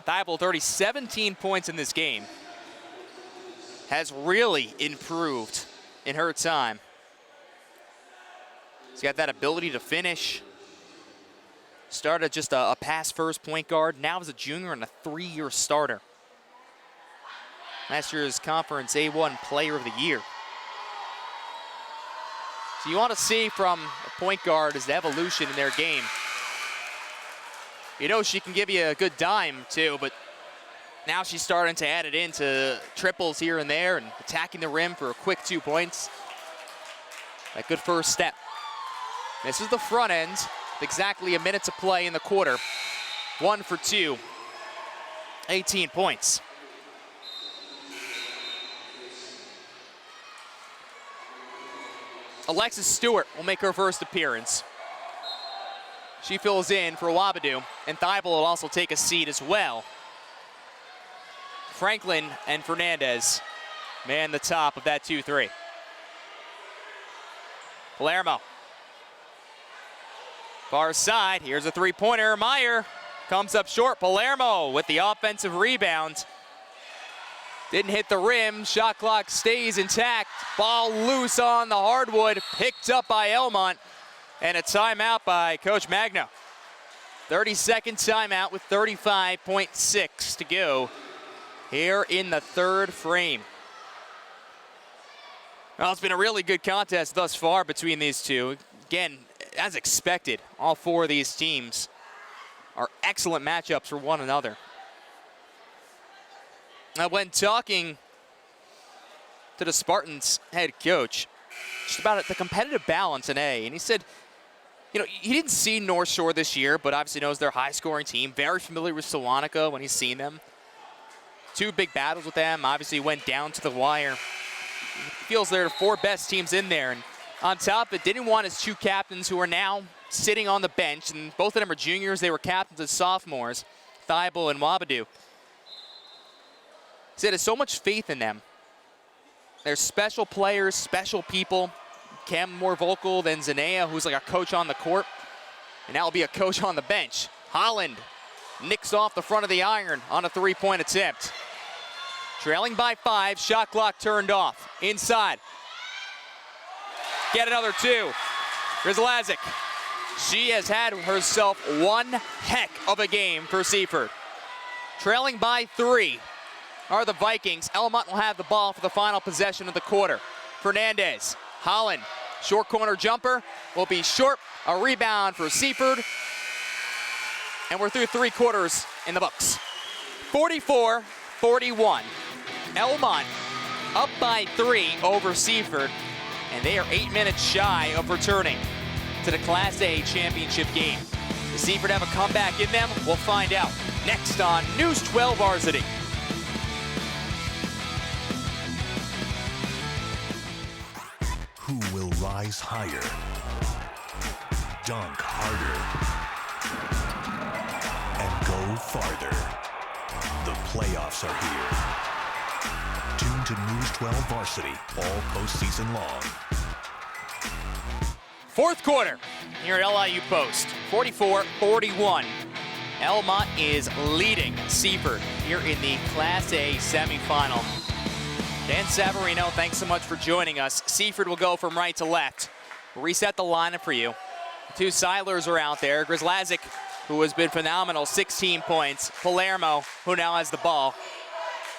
Speaker 3: Thibault, 17 points in this game. Has really improved in her time. She's got that ability to finish. Started just a pass-first point guard. Now as a junior and a 3-year starter. Last year's Conference A1 Player of the Year. So you want to see from a point guard is the evolution in their game. You know she can give you a good dime too, but now she's starting to add it into triples here and there and attacking the rim for a quick 2 points. A good first step. This is the front end. Exactly a minute to play in the quarter. 1 for 2, 18 points. Alexis Stewart will make her first appearance. She fills in for Wabadoo, and Thibault will also take a seat as well. Franklin and Fernandez man the top of that 2-3. Palermo. Far side, here's a 3-pointer. Meyer comes up short. Palermo with the offensive rebound. Didn't hit the rim. Shot clock stays intact. Ball loose on the hardwood. Picked up by Elmont. And a timeout by Coach Magno. 30-second timeout with 35.6 to go here in the third frame. Well, it's been a really good contest thus far between these two. Again, as expected, all four of these teams are excellent matchups for one another. Now, when talking to the Spartans head coach just about the competitive balance in A, and he said, you know, he didn't see North Shore this year, but obviously knows they're a high-scoring team. Very familiar with Sewantica when he's seen them. Two big battles with them. Obviously went down to the wire. Feels they're the four best teams in there. And on top of it, didn't want his two captains who are now sitting on the bench, and both of them are juniors. They were captains as sophomores, Thibault and Wabadoo. He said, there's so much faith in them. They're special players, special people. Cam more vocal than Zanea, who's like a coach on the court, and now will be a coach on the bench. Holland nicks off the front of the iron on a three-point attempt. Trailing by 5, shot clock turned off. Inside. Get another two. Grzlazik. She has had herself one heck of a game for Seaford. Trailing by 3 are the Vikings. Elmont will have the ball for the final possession of the quarter. Fernandez. Holland, short corner jumper, will be short. A rebound for Seaford. And we're through 3 quarters in the books. 44-41. Elmont up by 3 over Seaford. And they are 8 minutes shy of returning to the Class A championship game. Does Seaford have a comeback in them? We'll find out next on News 12 Varsity.
Speaker 2: Who will rise higher, dunk harder, and go farther? The playoffs are here. Tune to News 12 Varsity all postseason long.
Speaker 3: Fourth quarter here at LIU Post, 44-41. Elmont is leading Seaford here in the Class A semifinal. Dan Savarino, thanks so much for joining us. Seaford will go from right to left. We'll reset the lineup for you. The two Silers are out there. Grzlazik, who has been phenomenal, 16 points. Palermo, who now has the ball,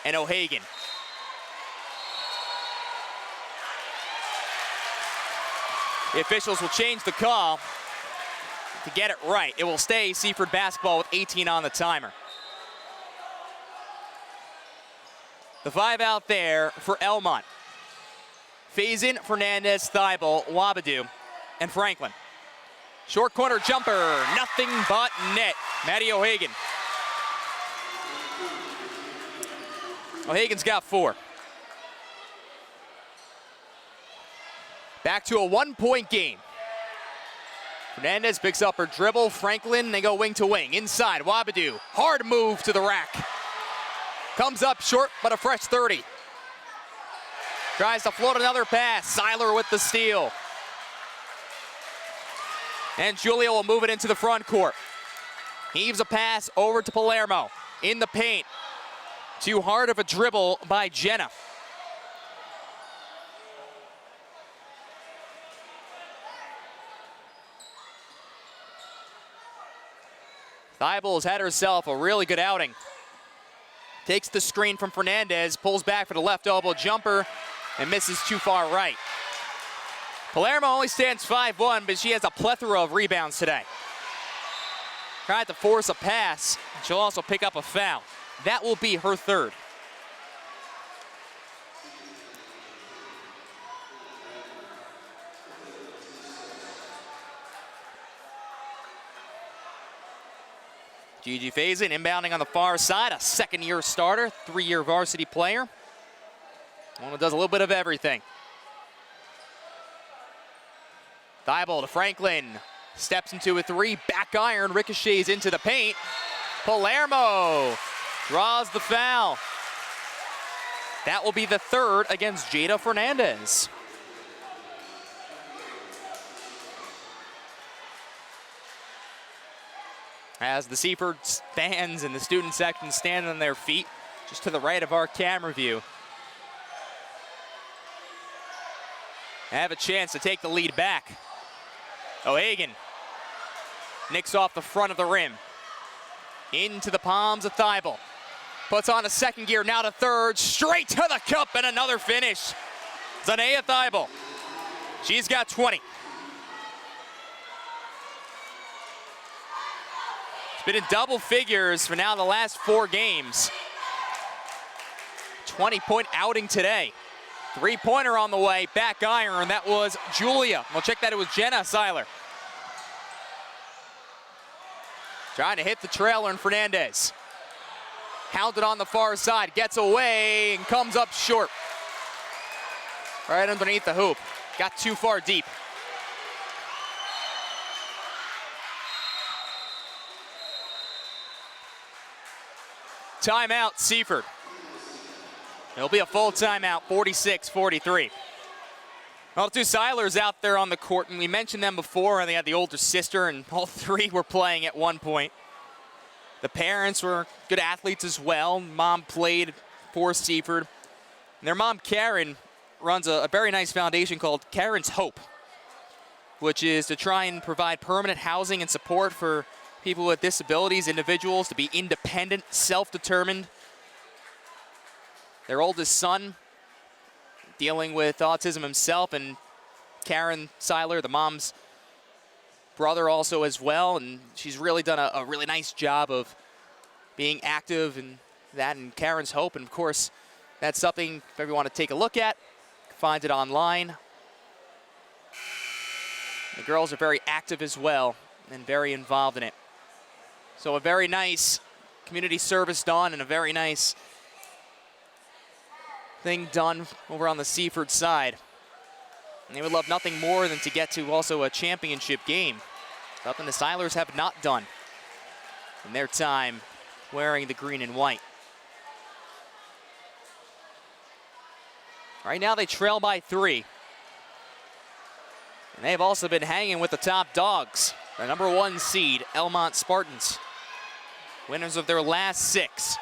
Speaker 3: and O'Hagan. The officials will change the call to get it right. It will stay Seaford basketball with 18 on the timer. The 5 out there for Elmont. Faison, Fernandez, Thibault, Wabadoo, and Franklin. Short corner jumper, nothing but net. Maddie O'Hagan. O'Hagan's got 4. Back to a 1-point game. Fernandez picks up her dribble. Franklin, they go wing to wing. Inside, Wabadoo. Hard move to the rack. Comes up short, but a fresh 30. Tries to float another pass. Seiler with the steal. And Julia will move it into the front court. Heaves a pass over to Palermo. In the paint. Too hard of a dribble by Jenna. Thibault has had herself a really good outing. Takes the screen from Fernandez, pulls back for the left elbow jumper, and misses too far right. Palermo only stands 5'1", but she has a plethora of rebounds today. Tried to force a pass. She'll also pick up a foul. That will be her 3rd. Gigi Faison inbounding on the far side, a second-year starter, 3-year varsity player. One who does a little bit of everything. Thibault to Franklin, steps into a 3, back iron, ricochets into the paint. Palermo draws the foul. That will be the 3rd against Jada Fernandez. As the Seaford fans and the student section stand on their feet, just to the right of our camera view, have a chance to take the lead back. O'Hagan nicks off the front of the rim. Into the palms of Thibault. Puts on a second gear, now to third, straight to the cup, and another finish. Zanea Thibault. She's got 20. It's been in double figures for now the last 4 games. 20-point outing today. 3-pointer on the way, back iron, that was Julia. We'll check that it was Jenna Seiler. Trying to hit the trailer and Fernandez. Hounded on the far side, gets away and comes up short. Right underneath the hoop, got too far deep. Timeout, Seaford. It'll be a full timeout, 46-43. Well, 2 Seilers out there on the court, and we mentioned them before, and they had the older sister, and all 3 were playing at one point. The parents were good athletes as well. Mom played for Seaford. And their mom, Karen, runs a very nice foundation called Karen's Hope, which is to try and provide permanent housing and support for people with disabilities, individuals, to be independent, self-determined. Their oldest son, dealing with autism himself, and Karen Seiler, the mom's brother, also as well, and she's really done a really nice job of being active in that, and Karen's Hope, and of course that's something if you want to take a look at, find it online. The girls are very active as well and very involved in it. So a very nice community service done, and a very nice thing done over on the Seaford side. And they would love nothing more than to get to also a championship game. Something the Seilers have not done in their time wearing the green and white. Right now they trail by 3. And they've also been hanging with the top dogs, the number 1 seed, Elmont Spartans. Winners of their last 6.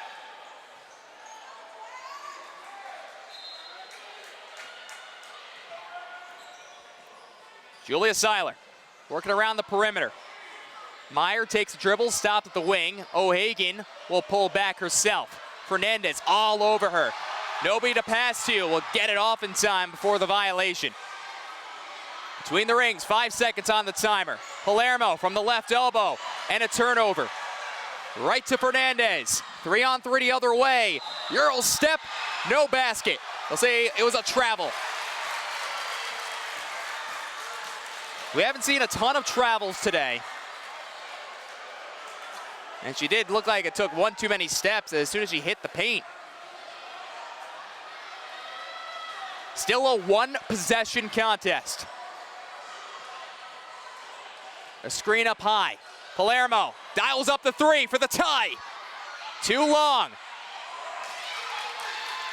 Speaker 3: Julia Seiler working around the perimeter. Meyer takes a dribble, stopped at the wing. O'Hagan will pull back herself. Fernandez all over her. Nobody to pass to, will get it off in time before the violation. Between the rings, 5 seconds on the timer. Palermo from the left elbow, and a turnover. Right to Fernandez. 3-on-3 the other way. Euro step, no basket. They'll say it was a travel. We haven't seen a ton of travels today. And she did look like it took one too many steps as soon as she hit the paint. Still a 1-possession contest. A screen up high. Palermo dials up the 3 for the tie. Too long.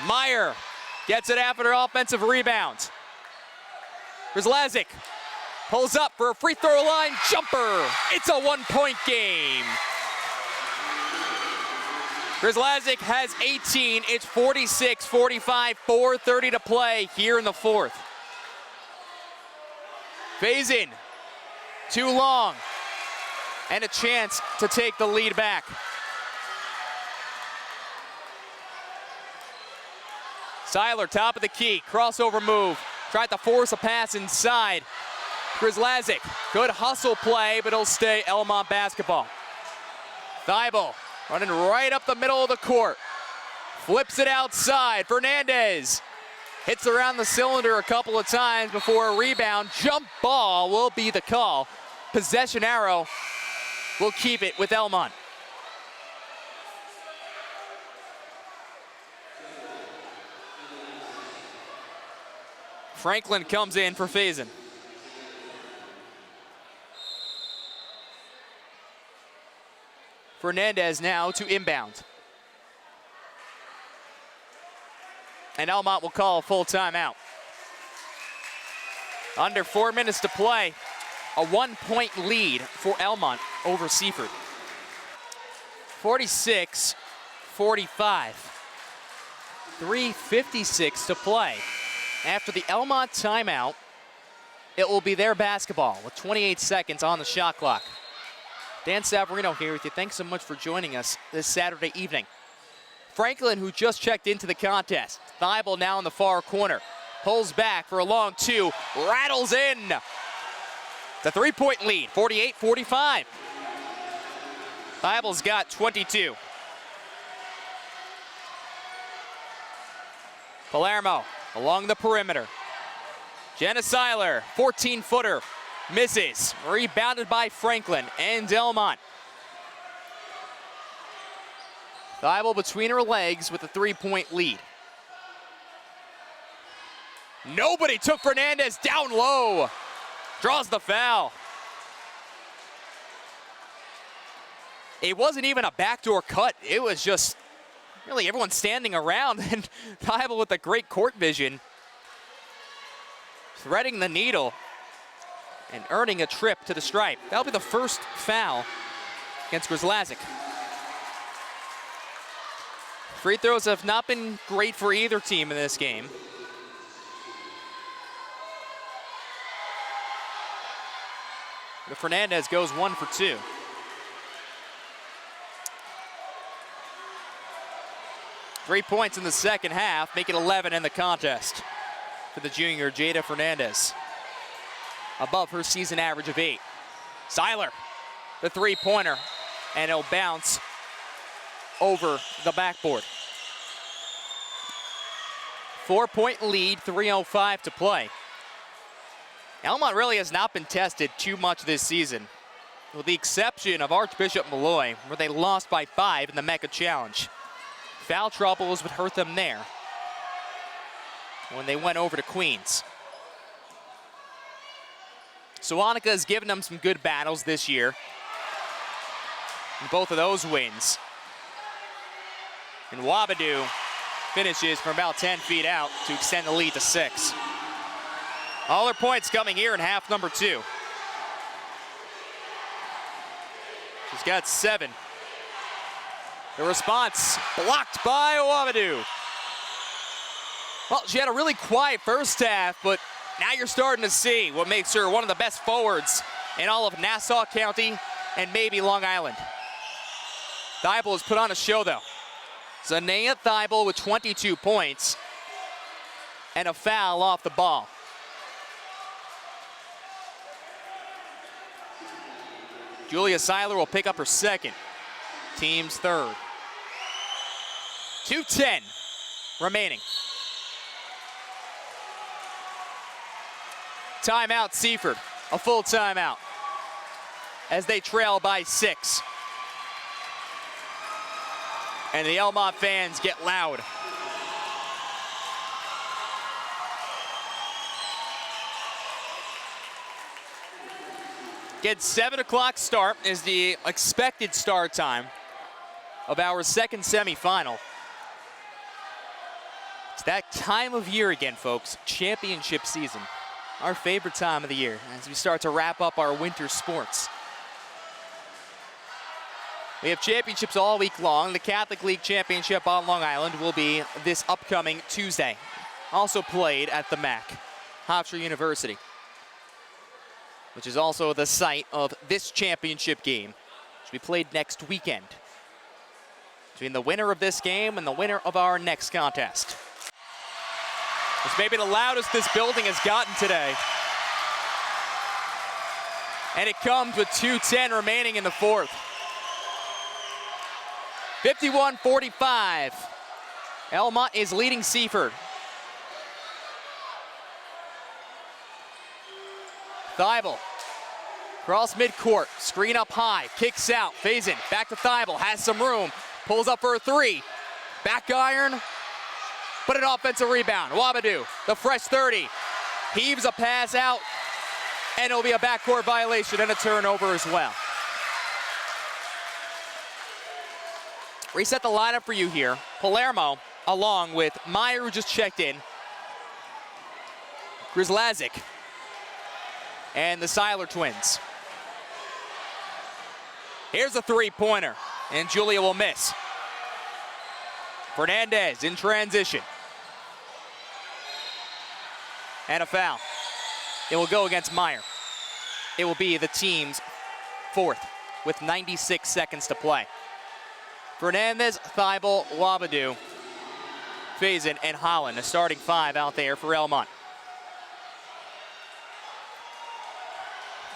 Speaker 3: Meyer gets it after an offensive rebound. Rizlazic pulls up for a free throw line jumper. It's a 1-point game. Rizlazic has 18. It's 46-45, 4:30 to play here in the 4th. Faison, too long, and a chance to take the lead back. Seiler, top of the key, crossover move. Tried to force a pass inside. Rizlazic, good hustle play, but it'll stay Elmont basketball. Thibault running right up the middle of the court. Flips it outside. Fernandez hits around the cylinder a couple of times before a rebound. Jump ball will be the call. Possession arrow will keep it with Elmont. Franklin comes in for Faison. Fernandez now to inbound. And Elmont will call a full timeout. Under 4 minutes to play. A 1-point lead for Elmont over Seaford. 46-45. 3:56 to play. After the Elmont timeout, it will be their basketball with 28 seconds on the shot clock. Dan Savarino here with you. Thanks so much for joining us this Saturday evening. Franklin, who just checked into the contest. Thibault now in the far corner. Pulls back for a long two. Rattles in. The three-point lead, 48-45. Thibault's got 22. Palermo along the perimeter. Jenna Seiler, 14-footer, misses. Rebounded by Franklin and Elmont. Thibault between her legs with a three-point lead. Nobody took Fernandez down low. Draws the foul. It wasn't even a backdoor cut. It was just really everyone standing around, and Thibault with a great court vision, threading the needle and earning a trip to the stripe. That'll be the first foul against Grzelazik. Free throws have not been great for either team in this game. But Fernandez goes 1 for 2. Three points in the second half, make it 11 in the contest for the junior Jada Fernandez. Above her season average of 8. Seiler, the three-pointer, and it'll bounce over the backboard. 4-point lead, 3:05 to play. Elmont really has not been tested too much this season, with the exception of Archbishop Malloy, where they lost by 5 in the Mecca Challenge. Foul troubles would hurt them there when they went over to Queens. Sewannica has given them some good battles this year in both of those wins. And Wabadoo finishes from about 10 feet out to extend the lead to 6. All their points coming here in half number 2. She's got 7. The response blocked by Wabadoo. Well, she had a really quiet first half, but now you're starting to see what makes her one of the best forwards in all of Nassau County and maybe Long Island. Thibault has put on a show, though. Zanea Thibault with 22 points and a foul off the ball. Julia Seiler will pick up her second, team's third. 2:10 remaining. Timeout Seaford, a full timeout as they trail by 6. And the Elmont fans get loud. Get 7 o'clock start is the expected start time of our second semifinal. It's that time of year again, folks, championship season. Our favorite time of the year as we start to wrap up our winter sports. We have championships all week long. The Catholic League Championship on Long Island will be this upcoming Tuesday. Also played at the MAC, Hofstra University, which is also the site of this championship game, which will be played next weekend between the winner of this game and the winner of our next contest. It's maybe the loudest this building has gotten today. And it comes with 2:10 remaining in the fourth. 51-45. Elmont is leading Seaford. Thibault, cross midcourt, screen up high, kicks out, Faison, back to Thibault, has some room, pulls up for a 3. Back iron, but an offensive rebound. Wabadoo, the fresh 30, heaves a pass out, and it'll be a backcourt violation and a turnover as well. Reset the lineup for you here. Palermo, along with Meyer, who just checked in, Grzelazik, and the Seiler twins. Here's a three-pointer, and Julia will miss. Fernandez in transition. And a foul. It will go against Meyer. It will be the team's 4th with 96 seconds to play. Fernandez, Thibault, Wabadou, Faison, and Holland, a starting 5 out there for Elmont.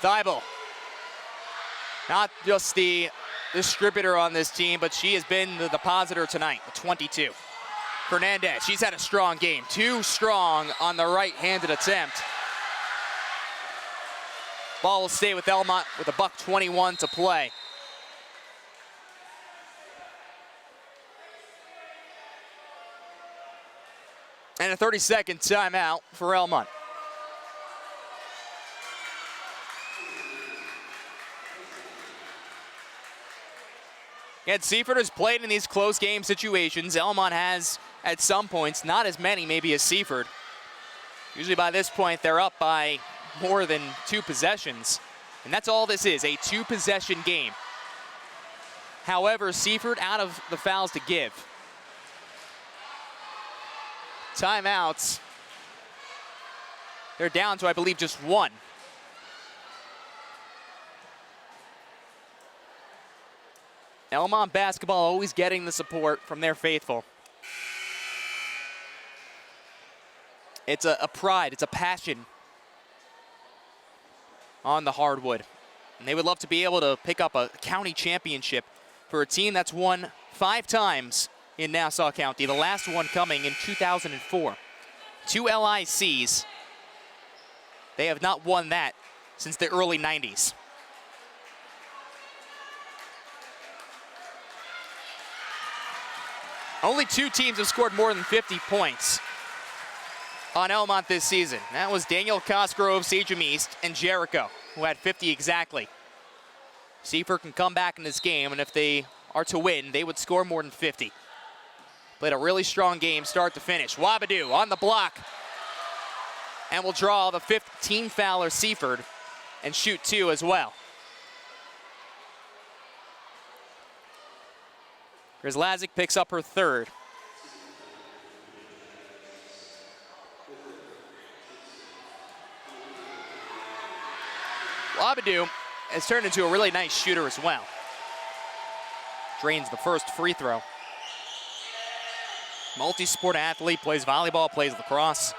Speaker 3: Thibault, not just the distributor on this team, but she has been the depositor tonight with 22. Fernandez, she's had a strong game. Too strong on the right-handed attempt. Ball will stay with Elmont with $1:21 to play. And a 30-second timeout for Elmont. Yet Seaford has played in these close game situations. Elmont has, at some points, not as many maybe as Seaford. Usually by this point, they're up by more than 2 possessions. And that's all this is, a 2-possession game. However, Seaford out of the fouls to give. Timeouts. They're down to, I believe, just 1. Elmont basketball always getting the support from their faithful. It's a pride, it's a passion on the hardwood. And they would love to be able to pick up a county championship for a team that's won 5 times in Nassau County, the last one coming in 2004. 2 LICs. They have not won that since the early 90s. Only 2 teams have scored more than 50 points on Elmont this season. That was Daniel Cosgrove, Sagem East, and Jericho, who had 50 exactly. Seaford can come back in this game, and if they are to win, they would score more than 50. Played a really strong game start to finish. Wabadou on the block, and will draw the 5th team fouler Seaford and shoot 2 as well. Grzlazik picks up her 3rd. Wabadou has turned into a really nice shooter as well. Drains the first free throw. Multi-sport athlete, plays volleyball, plays lacrosse.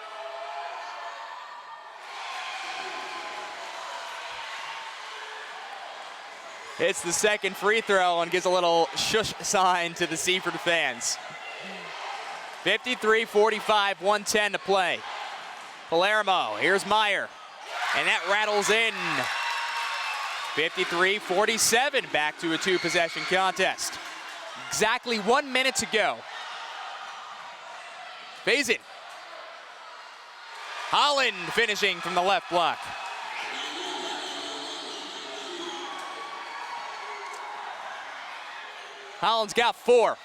Speaker 3: Hits the 2nd free throw and gives a little shush sign to the Seaford fans. 53-45, 1:10 to play. Palermo, here's Meyer, and that rattles in. 53-47, back to a 2-possession contest. Exactly 1 minute to go. Faison. Holland finishing from the left block. Holland's got 4.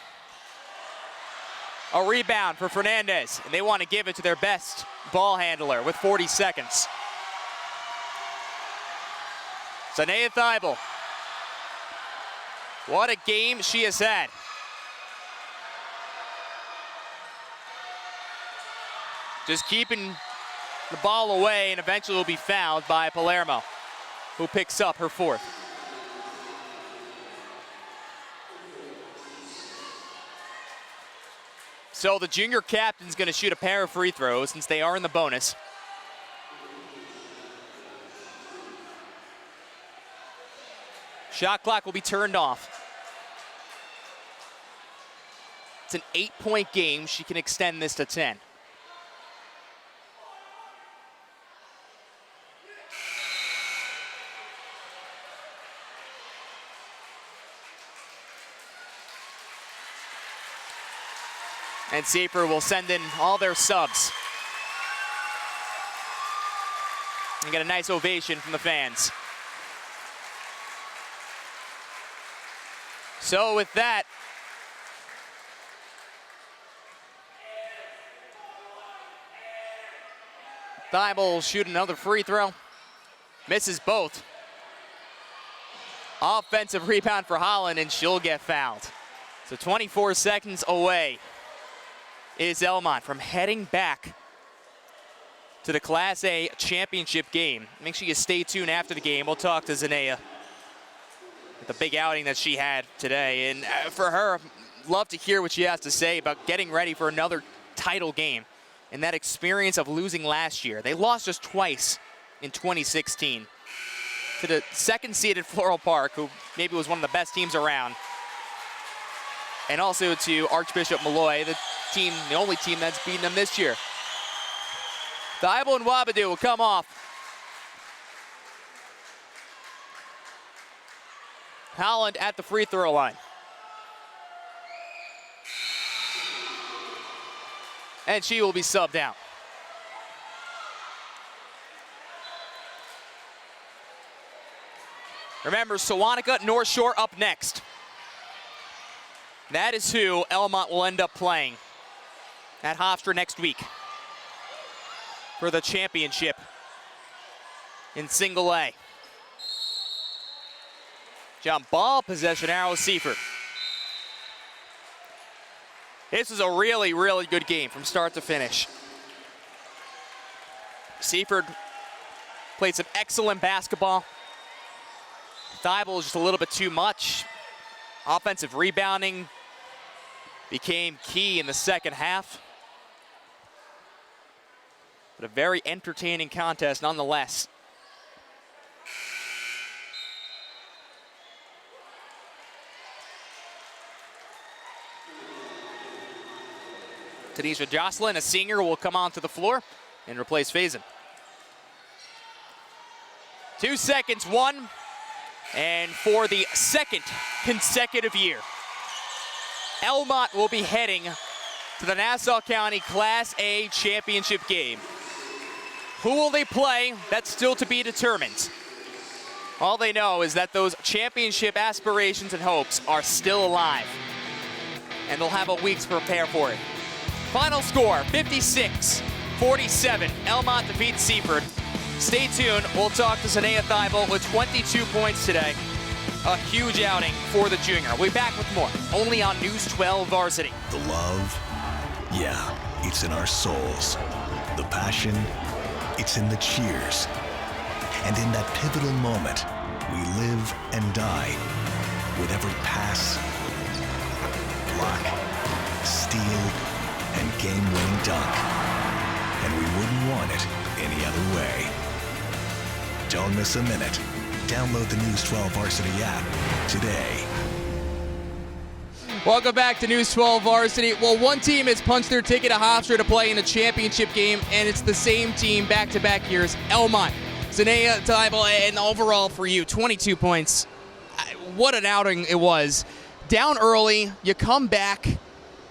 Speaker 3: A rebound for Fernandez, and they want to give it to their best ball handler with 40 seconds. Sanea Thibault. What a game she has had. Just keeping the ball away, and eventually will be fouled by Palermo, who picks up her 4th. So the junior captain's going to shoot a pair of free throws since they are in the bonus. Shot clock will be turned off. It's an 8-point game. She can extend this to 10. And Seaford will send in all their subs. And get a nice ovation from the fans. So with that, Thibault will shoot another free throw. Misses both. Offensive rebound for Holland, and she'll get fouled. So 24 seconds away is Elmont from heading back to the Class A championship game. Make sure you stay tuned after the game. We'll talk to Zanea with the big outing that she had today. And for her, love to hear what she has to say about getting ready for another title game and that experience of losing last year. They lost just twice in 2016 to the second-seeded Floral Park, who maybe was one of the best teams around, and also to Archbishop Malloy, the only team that's beaten them this year. Thibault and Wabadoo will come off. Holland at the free throw line. And she will be subbed out. Remember, Sewannica, North Shore up next. That is who Elmont will end up playing at Hofstra next week for the championship in single A. Jump ball, possession arrow, Seaford. This was a really, really good game from start to finish. Seaford played some excellent basketball. Thibault was just a little bit too much. Offensive rebounding became key in the second half. But a very entertaining contest nonetheless. Tanisha Jocelyn, a senior, will come onto the floor and replace Faison. 2 seconds, one. And for the second consecutive year, Elmont will be heading to the Nassau County Class A championship game. Who will they play? That's still to be determined. All they know is that those championship aspirations and hopes are still alive, and they'll have a week to prepare for it. Final score, 56-47. Elmont defeats Seaford. Stay tuned. We'll talk to Zanea Thibault with 22 points today. A huge outing for the junior. We'll be back with more, only on News 12 Varsity.
Speaker 2: The love, yeah, it's in our souls. The passion, it's in the cheers. And in that pivotal moment, we live and die with every pass, block, steal, and game-winning dunk. And we wouldn't want it any other way. Don't miss a minute. Download the News 12 Varsity app today.
Speaker 1: Welcome back to News 12 Varsity. Well, one team has punched their ticket to Hofstra to play in a championship game, and it's the same team back-to-back years, Elmont. Zanea Thibault, and overall for you, 22 points. What an outing it was. Down early, you come back.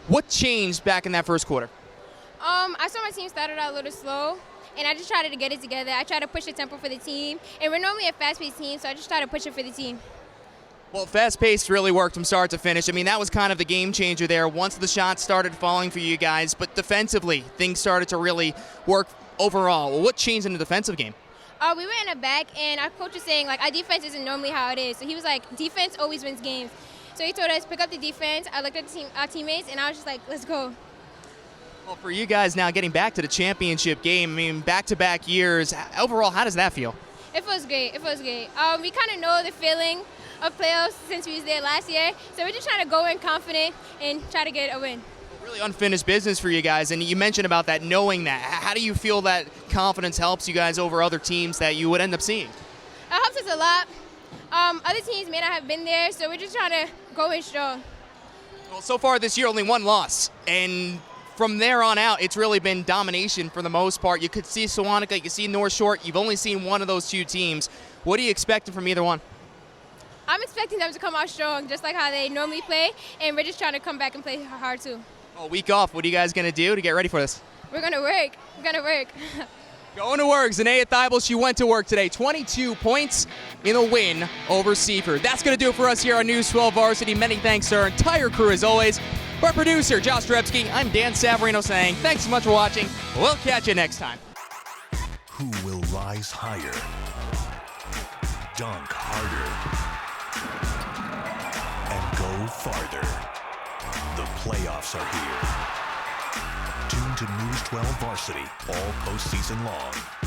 Speaker 1: What changed back in that first quarter?
Speaker 4: I saw my team started out a little slow, and I just tried to get it together. I tried to push the tempo for the team, and we're normally a fast-paced team, so I just tried to push it for the team.
Speaker 1: Well, fast-paced really worked from start to finish. I mean, that was kind of the game changer there once the shots started falling for you guys, but defensively, things started to really work overall. Well, what changed in the defensive game?
Speaker 4: We were in the back, and our coach was saying, like, our defense isn't normally how it is. So he was like, defense always wins games. So he told us, pick up the defense. I looked at our teammates, and I was just like, let's go.
Speaker 1: Well, for you guys now getting back to the championship game, I mean, back-to-back years, overall, how does that feel?
Speaker 4: It feels great. It feels great. We kind of know the feeling of playoffs since we was there last year. So we're just trying to go in confident and try to get a win.
Speaker 1: Really unfinished business for you guys, and you mentioned about that, knowing that. How do you feel that confidence helps you guys over other teams that you would end up seeing?
Speaker 4: It helps us a lot. Other teams may not have been there, so we're just trying to go in strong.
Speaker 1: Well, so far this year, only one loss, and from there on out, it's really been domination for the most part. You could see Sewannica, you could see North Shore. You've only seen one of those two teams. What are you expecting from either one?
Speaker 4: I'm expecting them to come out strong, just like how they normally play, and we're just trying to come back and play hard too.
Speaker 1: A week off, what are you guys going to do to get ready for this?
Speaker 4: We're going to work. We're going to work.
Speaker 1: Going to work. Zanea Thibault, she went to work today. 22 points in a win over Seaford. That's going to do it for us here on News 12 Varsity. Many thanks to our entire crew as always. Our producer, Josh Drebsky, I'm Dan Savarino saying thanks so much for watching. We'll catch you next time.
Speaker 2: Who will rise higher, dunk harder, and go farther? The playoffs are here. tuned to News 12 Varsity all postseason long.